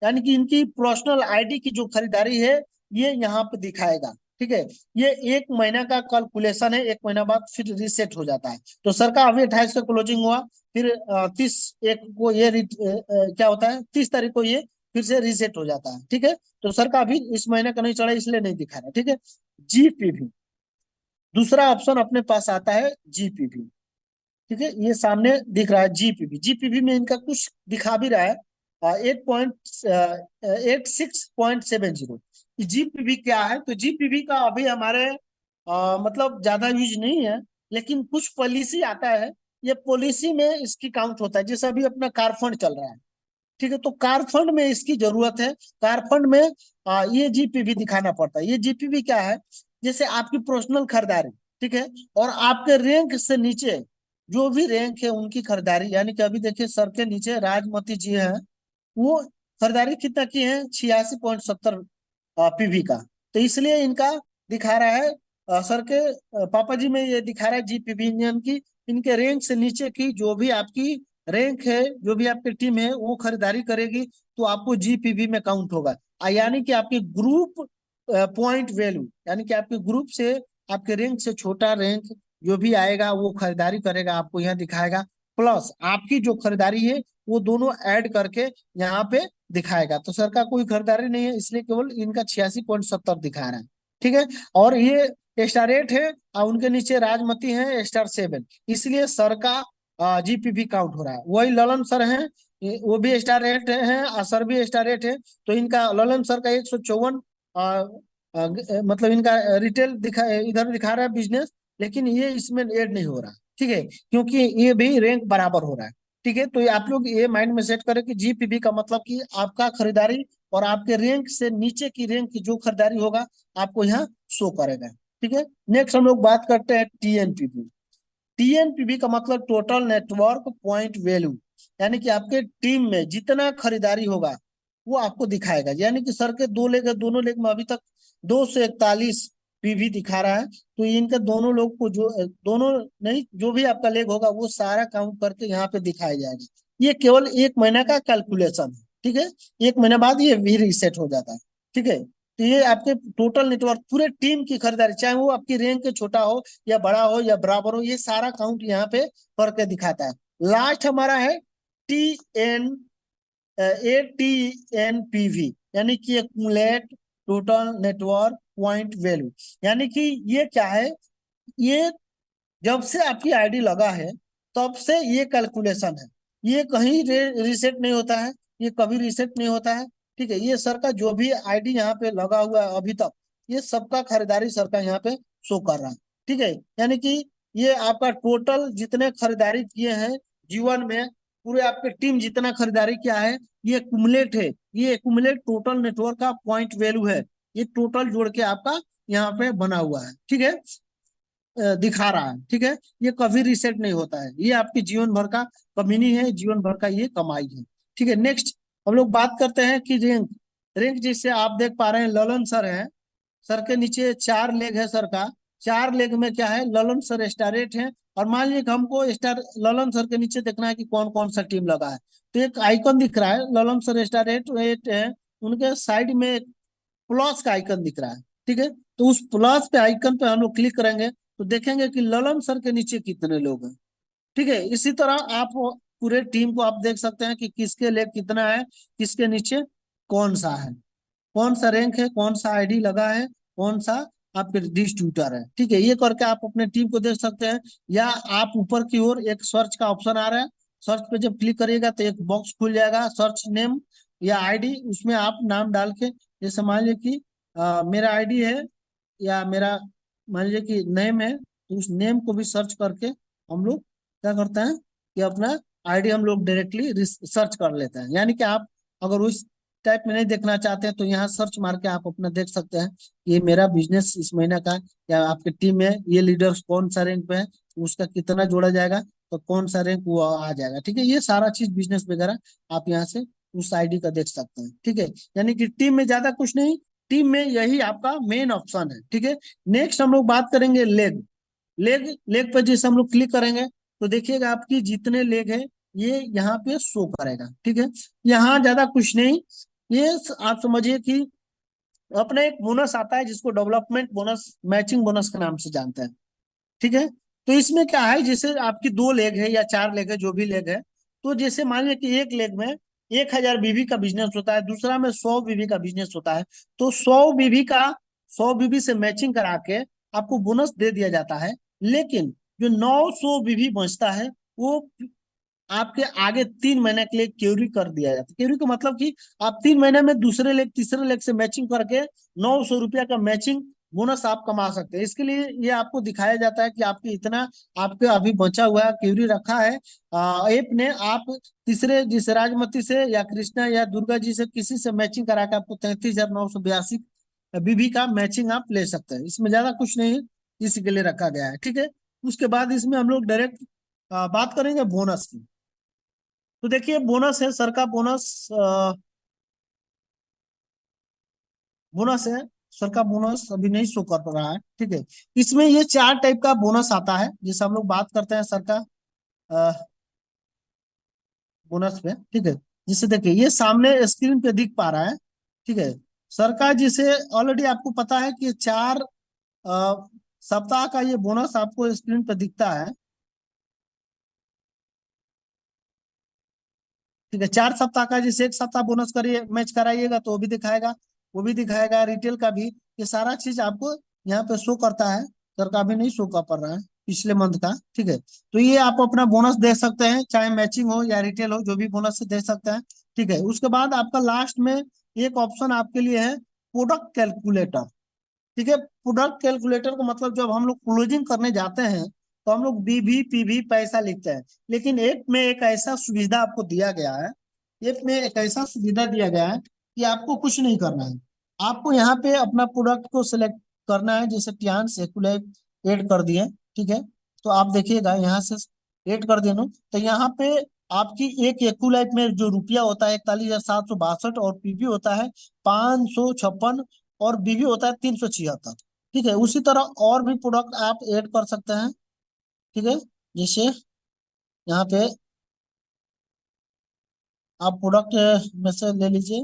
यानी कि इनकी पर्सनल आईडी की जो खरीदारी है ये यहाँ पे दिखाएगा। ठीक है। ये 1 महीना का कैलकुलेशन है, 1 महीना बाद फिर रीसेट हो जाता है। तो सर का अभी 28 का क्लोजिंग हुआ, फिर 30 एक को ये क्या होता है, 30 तारीख को ये फिर से रीसेट हो जाता है। ठीक है। तो सर का अभी इस महीने का नहीं चढ़ा, इसलिए नहीं दिखा रहा। ठीक है। जीपीवी, दूसरा ऑप्शन अपने पास आता है जीपीवी। ठीक है। ये सामने दिख रहा है जीपीवी। जीपीवी में इनका कुछ दिखा भी रहा है, 86.70। जीपीवी क्या है, तो जीपीवी का अभी हमारे मतलब ज्यादा यूज नहीं है, लेकिन कुछ पॉलिसी आता है, ये पॉलिसी में इसकी काउंट होता है। जैसे अभी अपना कार फंड चल रहा है, ठीक है, तो कार फंड में इसकी जरूरत है। कार फंड में ये जीपीवी दिखाना पड़ता है। ये जीपीवी क्या है, जैसे आपकी पर्सनल खरीदारी, ठीक है, और आपके रैंक से नीचे जो भी रैंक है उनकी खरीदारी। यानी कि अभी देखिए सर के नीचे राजमती जी हैं, वो खरीदारी कितना की है, 86.70 पीवी का। तो इसलिए इनका दिखा रहा है सर के पापा जी में ये दिखा रहा है जीपीवी इंजन की। इनके रैंक से नीचे की जो भी आपकी रैंक है, जो भी आपकी टीम है वो खरीदारी करेगी, तो आपको जीपीवी में काउंट होगा। यानी कि आपके ग्रुप पॉइंट वैल्यू, यानी कि आपके ग्रुप से, आपके रैंक से छोटा रैंक जो भी आएगा वो खरीदारी करेगा, आपको यहाँ दिखाएगा। प्लस आपकी जो खरीदारी है वो दोनों ऐड करके यहाँ पे दिखाएगा। तो सर का कोई खरीदारी नहीं है, इसलिए केवल इनका 86.70 दिखा रहा है। ठीक है। और ये स्टार 8 है और उनके नीचे राजमती है स्टार 7, इसलिए सर का जीपीवी काउंट हो रहा है। वही ललन सर हैं, वो भी स्टार 8 है और सर भी स्टार 8 है। तो इनका ललन सर का 154 मतलब इनका रिटेल इधर दिखा रहा है बिजनेस, लेकिन ये इसमें ऐड नहीं हो रहा। ठीक है। क्योंकि ये भी रैंक बराबर हो रहा है। ठीक है। तो ये आप लोग ये माइंड में सेट करें कि जीपीवी का मतलब कि आपका खरीदारी और आपके रैंक से नीचे की रैंक की जो खरीदारी होगा आपको यहाँ शो करेगा। ठीक है। नेक्स्ट हम लोग बात करते हैं टीएनपीवी। टीएनपीवी का मतलब टोटल नेटवर्क पॉइंट वैल्यू, यानी कि आपके टीम में जितना खरीदारी होगा वो आपको दिखाएगा। यानी कि सर के 2 लेग है, दोनों लेग में अभी तक 241 पीवी दिखा रहा है। तो इनके दोनों लोग को जो दोनों नहीं, जो भी आपका लेग होगा वो सारा काउंट करके यहाँ पे दिखाया जाएगा। ये केवल 1 महीना का कैलकुलेशन है। ठीक है। 1 महीना बाद ये भी रीसेट हो जाता है। ठीक है। तो ये आपके टोटल नेटवर्क पूरे टीम की खरीदारी, चाहे वो आपकी रैंक के छोटा हो या बड़ा हो या बराबर हो, ये सारा काउंट यहाँ पे करके दिखाता है। लास्ट हमारा है ATNPV, यानी कि accumulate total network point value. यानी कि ये क्या है, ये जब से आपकी आईडी लगा है तब से ये कैलकुलेशन है, ये कहीं रीसेट नहीं होता है, ये कभी रीसेट नहीं होता है। ठीक है। ये सर का जो भी आईडी यहाँ पे लगा हुआ है अभी तक, ये सबका खरीदारी सर का यहाँ पे शो कर रहा है। ठीक है, यानी कि ये आपका टोटल जितने खरीदारी किए हैं जीवन में, पूरे आपके टीम जितना खरीदारी किया है, ये कुमुलेट है, ये कुमुलेट टोटल नेटवर्क का पॉइंट वैल्यू है। ये टोटल जोड़ के आपका यहाँ पे बना हुआ है। ठीक है, दिखा रहा है। ठीक है, ये कभी रिसेट नहीं होता है, ये आपके जीवन भर का कमी नहीं है, जीवन भर का ये कमाई है। ठीक है, नेक्स्ट हम लोग बात करते हैं कि रैंक। रैंक जिससे आप देख पा रहे हैं ललन सर है, सर के नीचे 4 लेग है सर का। 4 लेग में क्या है, ललन सर स्टारेट है। और मान लीजिए कि हमको स्टार ललन सर के नीचे देखना है कि कौन कौन सा टीम लगा है, तो एक आइकन दिख रहा है ललन सर स्टारेट एट है, उनके साइड में एक प्लस का आइकन दिख रहा है। ठीक है, तो उस प्लस पे आइकन पे हम लोग क्लिक करेंगे तो देखेंगे कि ललन सर के नीचे कितने लोग हैं। ठीक है, इसी तरह आप पूरे टीम को आप देख सकते हैं कि किसके लेग कितना है, किसके नीचे कौन सा है, कौन सा रैंक है, कौन सा आईडी लगा है, कौन सा आपके डिस्ट्रीब्यूटर है। ठीक है, ये करके आप अपने टीम को देख सकते हैं। या आप ऊपर की ओर एक सर्च का ऑप्शन आ रहा है, सर्च पे जब क्लिक करिएगा तो एक बॉक्स खुल जाएगा, सर्च नेम या आईडी, उसमें आप नाम डाल के, जैसे मान लीजिए कि मेरा आईडी है या मेरा मान लीजिए कि नेम है, तो उस नेम को भी सर्च करके हम लोग क्या करते हैं कि अपना आईडी हम लोग डायरेक्टली सर्च कर लेते हैं। यानी कि आप अगर उस टाइप में नहीं देखना चाहते हैं तो यहाँ सर्च मार के आप अपना देख सकते हैं ये मेरा बिजनेस इस महीने का, या आपके टीम में ये लीडर्स कौन सा रैंक पे है, उसका कितना जोड़ा जाएगा, तो कौन सा रैंक वो आ जाएगा। ठीक है, ये सारा चीज बिजनेस वगैरह आप यहाँ से उस आईडी का देख सकते हैं। ठीक है, यानी कि टीम में ज्यादा कुछ नहीं, टीम में यही आपका मेन ऑप्शन है। ठीक है, नेक्स्ट हम लोग बात करेंगे लेग। लेग लेग पर जैसे हम लोग क्लिक करेंगे तो देखिएगा आपकी जितने लेग है ये यहाँ पे शो करेगा। ठीक है, यहाँ ज्यादा कुछ नहीं, ये आप समझिए कि अपना एक बोनस आता है जिसको डेवलपमेंट बोनस, मैचिंग बोनस के नाम से जानते हैं। ठीक है, तो इसमें क्या है, जैसे आपकी 2 लेग है या 4 लेग है, जो भी लेग है, तो जैसे मान लीजिए कि एक लेग में 1000 बीबी का बिजनेस होता है, दूसरा में 100 बीबी का बिजनेस होता है, तो 100 बीबी का 100 बीबी से मैचिंग करा के आपको बोनस दे दिया जाता है। लेकिन जो 900 बीबी बचता है वो आपके आगे 3 महीने के लिए क्यूरी कर दिया जाता है। क्यूरी का मतलब कि आप 3 महीने में दूसरे लेग तीसरे लेग से मैचिंग करके 900 रुपया का मैचिंग बोनस आप कमा सकते हैं। इसके लिए ये आपको दिखाया जाता है कि आपके इतना आपके अभी बचा हुआ क्यूरी रखा है ऐप ने। आप तीसरे जिसे राजमती से या कृष्णा या दुर्गा जी से किसी से मैचिंग करा के आपको 33,982 बीबी का मैचिंग आप ले सकते हैं। इसमें ज्यादा कुछ नहीं है, इसी के लिए रखा गया है। ठीक है, उसके बाद इसमें हम लोग डायरेक्ट बात करेंगे बोनस की। तो देखिए बोनस है सर का, बोनस बोनस है सर का, बोनस अभी नहीं शो कर रहा है। ठीक है, इसमें ये 4 टाइप का बोनस आता है, जैसे हम लोग बात करते हैं सर का बोनस पे। ठीक है, जिसे देखिए ये सामने स्क्रीन पे दिख पा रहा है। ठीक है, सर का जिसे ऑलरेडी आपको पता है कि 4 सप्ताह का ये बोनस आपको स्क्रीन पे दिखता है। ठीक है, 4 सप्ताह का, जैसे एक सप्ताह बोनस करिए मैच कराइएगा तो वो भी दिखाएगा, वो भी दिखाएगा, रिटेल का भी। ये सारा चीज आपको यहाँ पे शो करता है। सर का भी नहीं शो कर पड़ रहा है पिछले मंथ का। ठीक है, तो ये आप अपना बोनस दे सकते हैं, चाहे मैचिंग हो या रिटेल हो, जो भी बोनस से दे सकते हैं। ठीक है, उसके बाद आपका लास्ट में एक ऑप्शन आपके लिए है प्रोडक्ट कैलकुलेटर। ठीक है, प्रोडक्ट कैलकुलेटर का मतलब जब हम लोग क्लोजिंग करने जाते हैं तो हम लोग बीवी पीवी पैसा लिखते हैं, लेकिन ऐप में एक ऐसा सुविधा आपको दिया गया है, ऐप में एक ऐसा सुविधा दिया गया है कि आपको कुछ नहीं करना है। आपको यहाँ पे अपना प्रोडक्ट को सिलेक्ट करना है, जैसे टियान सेकुलेट ऐड कर दिए। ठीक है, तो आप देखिएगा यहाँ से ऐड कर देना, तो यहाँ पे आपकी एक एक्यूलाइट में जो रुपया होता है 41,762 और पीवी होता है 556 और बीवी होता है 376। ठीक है, उसी तरह और भी प्रोडक्ट आप ऐड कर सकते हैं। ठीक है, जैसे यहाँ पे आप प्रोडक्ट में से ले लीजिए,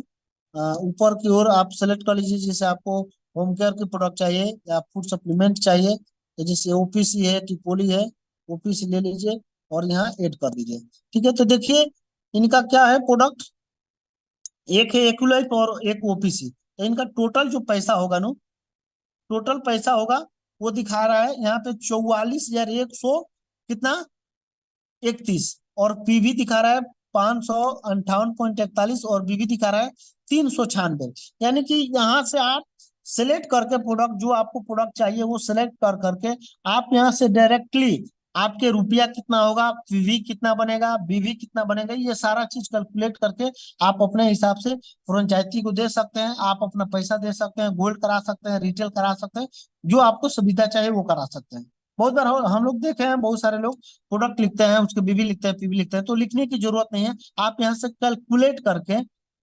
ऊपर की ओर आप सेलेक्ट कर लीजिए, जैसे आपको होम केयर की प्रोडक्ट चाहिए या फूड सप्लीमेंट चाहिए, तो जैसे ओपीसी है टिपोली है, ओपीसी ले लीजिए और यहाँ ऐड कर दीजिए। ठीक है, तो देखिए इनका क्या है प्रोडक्ट, एक है एक्यूलाइट और एक ओपीसी, तो इनका टोटल जो पैसा होगा ना, टोटल पैसा होगा वो दिखा रहा है यहाँ पे 44,100 कितना 31, और पीवी दिखा रहा है 558.41 और बीवी दिखा रहा है 396। यानी कि यहाँ से आप सिलेक्ट करके प्रोडक्ट, जो आपको प्रोडक्ट चाहिए वो सिलेक्ट कर करके आप यहाँ से डायरेक्टली आपके रुपया कितना होगा, पीवी कितना बनेगा, बीवी कितना बनेगा, ये सारा चीज कैलकुलेट करके आप अपने हिसाब से फ्रेंचाइजी को दे सकते हैं। आप अपना पैसा दे सकते हैं, गोल्ड करा सकते हैं, रिटेल करा सकते हैं, जो आपको सुविधा चाहिए वो करा सकते हैं। बहुत बार हम लोग देखे हैं, बहुत सारे लोग प्रोडक्ट लिखते हैं, उसके बीवी लिखते हैं, पीवी लिखते हैं, तो लिखने की जरूरत नहीं है। आप यहाँ से कैलकुलेट करके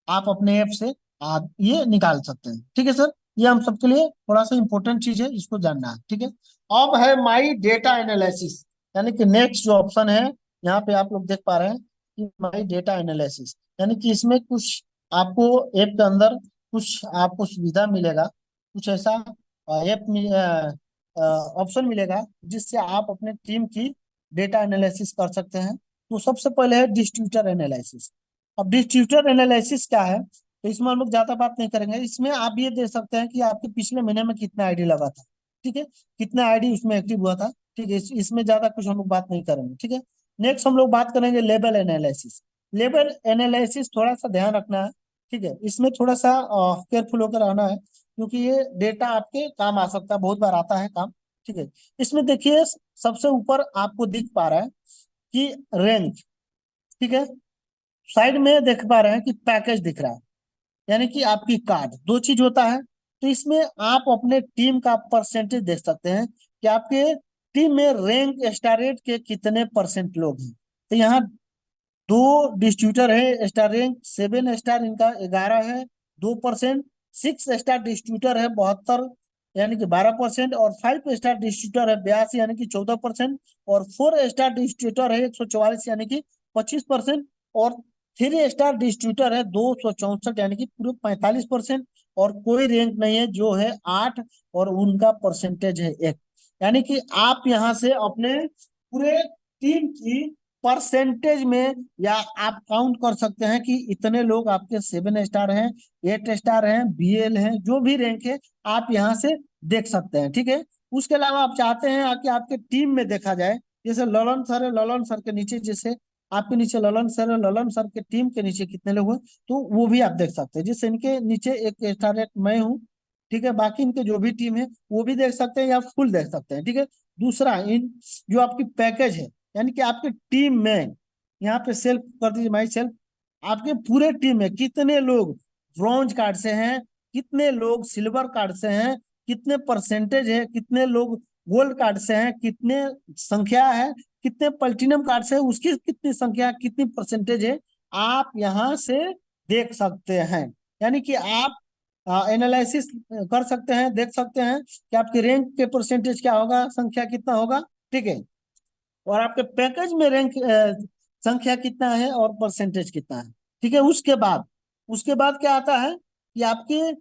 आप अपने ऐप से आप ये निकाल सकते हैं। ठीक है सर, ये हम सबके लिए थोड़ा सा इंपॉर्टेंट चीज है, इसको जानना है। ठीक है, अब है माई डेटा एनालिसिस, यानी कि नेक्स्ट जो ऑप्शन है, यहाँ पे आप लोग देख पा रहे हैं कि माई डेटा एनालिसिस, यानी कि इसमें कुछ आपको ऐप के अंदर कुछ आपको सुविधा मिलेगा, कुछ ऐसा ऐप ऑप्शन मिलेगा जिससे आप अपने टीम की डेटा एनालिसिस कर सकते हैं। तो सबसे पहले है डिस्ट्रीब्यूटर एनालिसिस। अब डिस्ट्रीब्यूटर एनालिसिस क्या है, तो इसमें हम लोग ज्यादा बात नहीं करेंगे। इसमें आप ये दे सकते हैं कि आपके पिछले महीने में कितना आईडी लगा था, ठीक है, कितना आईडी उसमें एक्टिव हुआ था। ठीक है, इसमें ज्यादा कुछ हम लोग बात नहीं करेंगे। ठीक है, नेक्स्ट हम लोग बात करेंगे लेबल एनालिसिस। लेबल एनालिसिस थोड़ा सा ध्यान रखना है, ठीक है, इसमें थोड़ा सा केयरफुल होकर रहना है, क्योंकि ये डेटा आपके काम आ सकता है, बहुत बार आता है काम। ठीक है, इसमें देखिए सबसे ऊपर आपको दिख पा रहा है कि रैंक, ठीक है, साइड में देख पा रहे हैं कि पैकेज दिख रहा है, यानी कि आपकी कार्ड, दो चीज होता है। तो इसमें आप अपने टीम का परसेंटेज देख सकते हैं कि आपके टीम में रैंक स्टार रेट के कितने परसेंट लोग हैं। तो यहाँ दो डिस्ट्रीब्यूटर है, स्टार रैंक 7 स्टार इनका 11 है, 2%। 6 स्टार डिस्ट्रीब्यूटर है 72, यानी कि 12%। और 5 स्टार डिस्ट्रीब्यूटर है 82, यानी कि 14%। और 4 स्टार डिस्ट्रीब्यूटर है 144, यानी कि 25%। और 3 स्टार डिस्ट्रीब्यूटर है 264, यानी कि पूरे 45%। और कोई रैंक नहीं है जो है 8, और उनका परसेंटेज है 1। यानी कि आप यहाँ से अपने पूरे टीम की परसेंटेज में, या आप काउंट कर सकते हैं कि इतने लोग आपके 7 स्टार हैं, 8 स्टार हैं, बीएल हैं, जो भी रैंक है आप यहाँ से देख सकते हैं। ठीक है, उसके अलावा आप चाहते हैं कि आपके टीम में देखा जाए, जैसे ललन सर है, ललन सर के नीचे जैसे आपके नीचे ललन सर है, ललन सर के टीम के नीचे कितने लोग हैं, तो वो भी आप देख सकते हैं। जैसे इनके नीचे एक स्टार एक मैं हूँ, ठीक है, बाकी इनके जो भी टीम है वो भी देख सकते हैं, या फुल देख सकते हैं। ठीक है, दूसरा इन जो आपकी पैकेज है, यानी कि आपके टीम में, यहाँ पे सेल्फ कर दीजिए, माई सेल्फ, आपके पूरे टीम में कितने लोग ब्रॉन्ज कार्ड से हैं, कितने लोग सिल्वर कार्ड से हैं, कितने परसेंटेज है, कितने लोग गोल्ड कार्ड से हैं, कितने संख्या है, कितने प्लेटिनम कार्ड से है, उसकी कितनी संख्या, कितनी परसेंटेज है, आप यहाँ से देख सकते हैं। यानी कि आप एनालिसिस कर सकते हैं, देख सकते हैं कि आपकी रैंक के परसेंटेज क्या होगा, संख्या कितना होगा। ठीक है, और आपके पैकेज में रैंक संख्या कितना है और परसेंटेज कितना है। ठीक है, उसके बाद क्या आता है कि आपके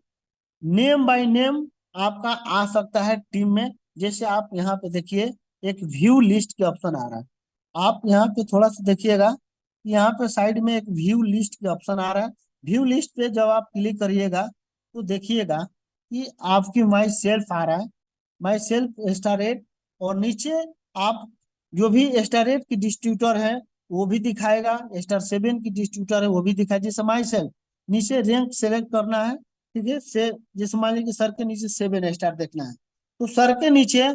नेम बाय नेम आपका आ सकता है टीम में। जैसे आप यहाँ पे देखिए एक व्यू लिस्ट के ऑप्शन आ रहा है, आप यहाँ पे थोड़ा सा देखिएगा, यहाँ पे साइड में एक व्यू लिस्ट के ऑप्शन आ रहा है। व्यू लिस्ट पे जब आप क्लिक करिएगा तो देखिएगा कि आपकी माई सेल्फ आ रहा है, माई सेल्फ स्टार रेट, और नीचे आप जो भी स्टार रेट की डिस्ट्रीब्यूटर है वो भी दिखाएगा, स्टार 7 की डिस्ट्रीब्यूटर है वो भी दिखाएगा। जैसे माई सेल्फ नीचे रैंक सेलेक्ट करना है, ठीक है, से जैसे मान लीजिए सर के नीचे 7 स्टार देखना है, तो सर के नीचे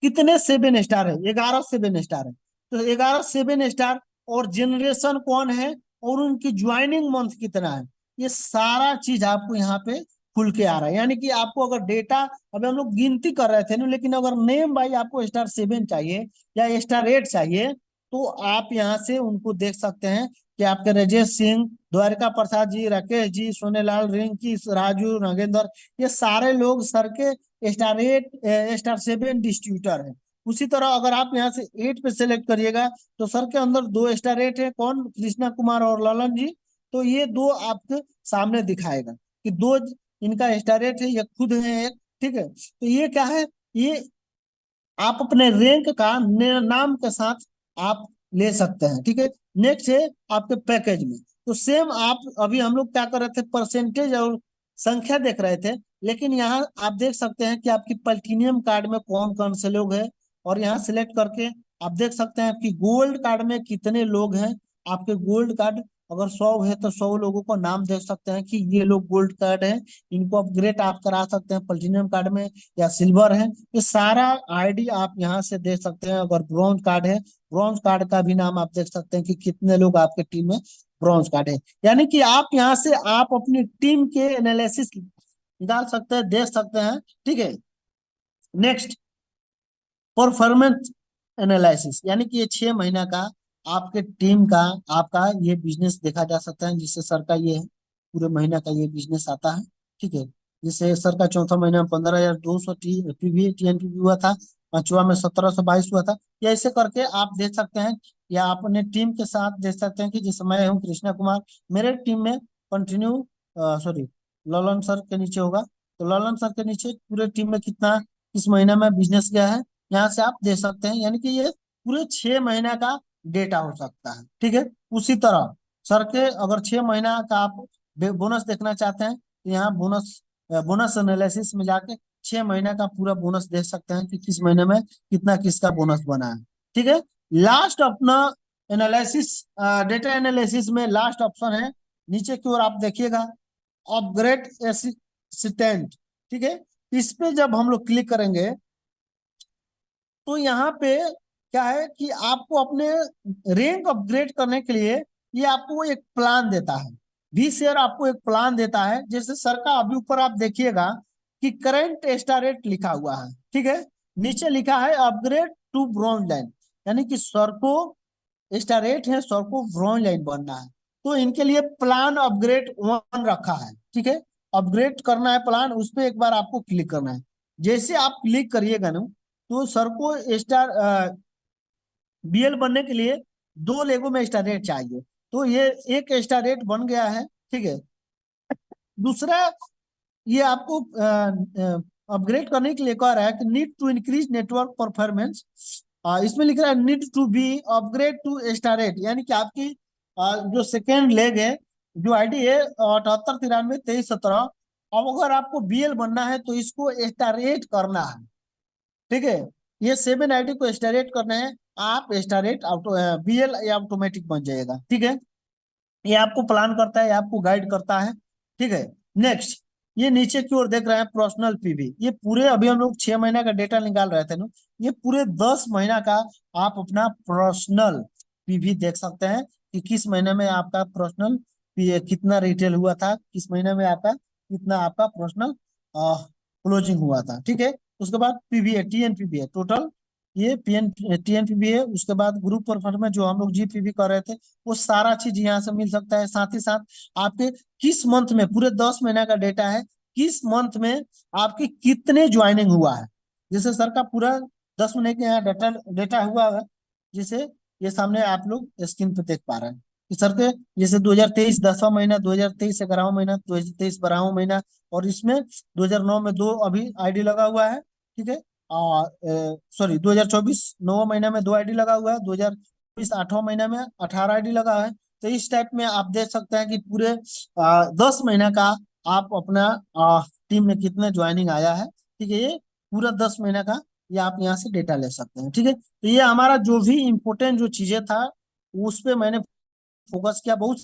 कितने 7 स्टार है, 11 7 स्टार है, तो 11 7 स्टार, और जनरेशन कौन है, और उनकी ज्वाइनिंग मंथ कितना है, ये सारा चीज आपको यहाँ पे खुल के आ रहा है। यानी कि आपको अगर डेटा, अभी हम लोग गिनती कर रहे थे ना, लेकिन अगर नेम बाई आपको स्टार 7 चाहिए या स्टार 8 चाहिए, तो आप यहाँ से उनको देख सकते हैं कि आपके राजेश सिंह, द्वारिका प्रसाद जी, राकेश जी, सोनेलाल, रिंकी, राजू, नागेंद्र, ये सारे लोग सर के स्टार 8 स्टार 7 डिस्ट्रीब्यूटर है। उसी तरह अगर आप यहाँ से 8 पे सेलेक्ट करिएगा तो सर के अंदर 2 स्टार 8 है, कौन, कृष्णा कुमार और ललन जी, तो ये दो आपके सामने दिखाएगा कि दो इनका स्टार 8 है, ये खुद है एक। ठीक है, तो ये क्या है, ये आप अपने रैंक का नाम के साथ आप ले सकते हैं। ठीक है, नेक्स्ट है आपके पैकेज में, तो सेम आप अभी हम लोग क्या कर रहे थे, परसेंटेज और संख्या देख रहे थे, लेकिन यहाँ आप देख सकते हैं कि आपकी प्लेटिनियम कार्ड में कौन कौन से लोग हैं, और यहाँ सिलेक्ट करके आप देख सकते हैं आपकी गोल्ड कार्ड में कितने लोग हैं, आपके गोल्ड कार्ड अगर 100 है तो 100 लोगों को नाम दे सकते हैं कि ये लोग गोल्ड कार्ड है, इनको अपग्रेड आप करा सकते हैं प्लेटिनम कार्ड में, या सिल्वर है। ये सारा आईडी आप यहाँ से दे सकते हैं। अगर ब्रॉन्ज कार्ड है, ब्रॉन्ज कार्ड का भी नाम आप देख सकते हैं कि कितने लोग आपके टीम में ब्रॉन्ज कार्ड है। यानी कि आप यहाँ से आप अपनी टीम के एनालिसिस निकाल सकते हैं, देख सकते हैं। ठीक है, नेक्स्ट, परफॉर्मेंस एनालिसिस, यानी कि ये 6 महीना का आपके टीम का, आपका ये बिजनेस देखा जा सकता है। जिससे सर का ये पूरे महीना का ये बिजनेस आता है। ठीक है, जिससे सर का चौथा महीना में 15,200 टीएनपीवी हुआ था, पांचवा में 1722 हुआ था। या ऐसे करके आप देख सकते हैं, या अपने टीम के साथ देख सकते हैं कि जैसे मैं हूँ कृष्णा कुमार, मेरे टीम में कंटिन्यू, सॉरी, ललन सर के नीचे होगा, तो ललन सर के नीचे पूरे टीम में कितना इस महीने में बिजनेस गया है, यहाँ से आप दे सकते हैं। यानी कि ये पूरे 6 महीना का डेटा हो सकता है। ठीक है, उसी तरह सर के अगर 6 महीना का आप बोनस देखना चाहते हैं, तो यहाँ बोनस एनालिसिस में जाके 6 महीना का पूरा बोनस देख सकते हैं कि किस महीने में कितना किसका बोनस बना है। ठीक है, लास्ट अपना एनालिसिस, डेटा एनालिसिस में लास्ट ऑप्शन है, नीचे की ओर आप देखिएगा, अपग्रेड असिस्टेंट। ठीक है, इस पे जब हम लोग क्लिक करेंगे तो यहाँ पे क्या है कि आपको अपने रैंक अपग्रेड करने के लिए ये आपको एक प्लान देता है। वी शेयर आपको एक प्लान देता है। जैसे सर का अभी ऊपर आप देखिएगा कि करंट स्टार रेट लिखा हुआ है। ठीक है, नीचे लिखा है अपग्रेड टू ब्रॉन्ज लाइन, यानी कि सर को स्टार रेट है, सर को ब्रॉन्ज लाइन बनना है। तो इनके लिए प्लान अपग्रेड 1 रखा है। ठीक है, अपग्रेड करना है प्लान, उस पर एक बार आपको क्लिक करना है। जैसे आप क्लिक करिएगा ना, तो सर को स्टार बीएल बनने के लिए 2 लेगो में स्टार रेट चाहिए। तो ये एक स्टार रेट बन गया है। ठीक है, दूसरा, ये आपको अपग्रेड करने के लिए कह रहा है कि need to increase network performance. इसमें लिख रहा है need to be upgrade to star rate, यानी कि आपकी जो सेकेंड लेग है, जो आईडी है 78932317, अब अगर आपको बीएल बनना है तो इसको स्टार रेट करना है। ठीक है, ये 7 आईडी को स्टारेट करना है, आप स्टारेट ऑटो बीएल या ऑटोमेटिक बन जाएगा। ठीक है, ये आपको प्लान करता है, आपको गाइड करता है। ठीक है, नेक्स्ट, ये नीचे की ओर देख रहे हैं पर्सनल पीवी। ये पूरे अभी हम लोग 6 महीना का डेटा निकाल रहे थे ना, ये पूरे 10 महीना का आप अपना पर्सनल पीवी देख सकते हैं कि किस महीने में आपका पर्सनल कितना रिटेल हुआ था, किस महीने में आपका कितना आपका पर्सनल क्लोजिंग हुआ था। ठीक है, उसके बाद पीवीए टीएनपीवी है टोटल, ये पीएन टीएनपीवी है। उसके बाद ग्रुप परफॉर्मेंस जो हम लोग जीपीवी कर रहे थे, वो सारा चीज यहाँ से मिल सकता है। साथ ही साथ आपके किस मंथ में, पूरे 10 महीना का डेटा है, किस मंथ में आपकी कितने ज्वाइनिंग हुआ है। जैसे सर का पूरा 10 महीने का यहाँ डेटा डेटा हुआ है, जिसे ये सामने आप लोग स्क्रीन पे देख पा रहे हैं कि सर के जैसे 2023 10वां महीना, 2023 11वां महीना, 2023 12वां महीना, और इसमें 2009 में 2 अभी आईडी लगा हुआ है। ठीक है, सॉरी 2024 9वां महीना में 2 आईडी लगा हुआ है, 2024 8वां महीना में 18 आईडी लगा है। तो इस टाइप में आप देख सकते हैं कि पूरे 10 महीना का आप अपना टीम में कितने ज्वाइनिंग आया है। ठीक है, ये पूरा 10 महीना का ये आप यहाँ से डेटा ले सकते हैं। ठीक है, तो ये हमारा जो भी इम्पोर्टेंट जो चीजें था उस पे मैंने फोकस किया। बहुत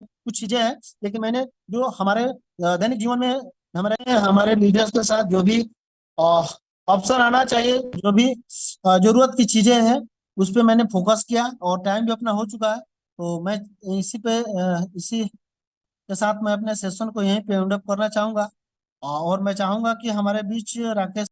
कुछ चीजें हैं, लेकिन मैंने जो हमारे दैनिक जीवन में हमारे हमारे लीडर्स के साथ जो भी ऑप्शन आना चाहिए, जो भी जरूरत की चीजें हैं, उस पे मैंने फोकस किया। और टाइम भी अपना हो चुका है, तो मैं इसी के साथ मैं अपने सेशन को यहीं पे एंड अप करना चाहूंगा। और मैं चाहूंगा कि हमारे बीच राकेश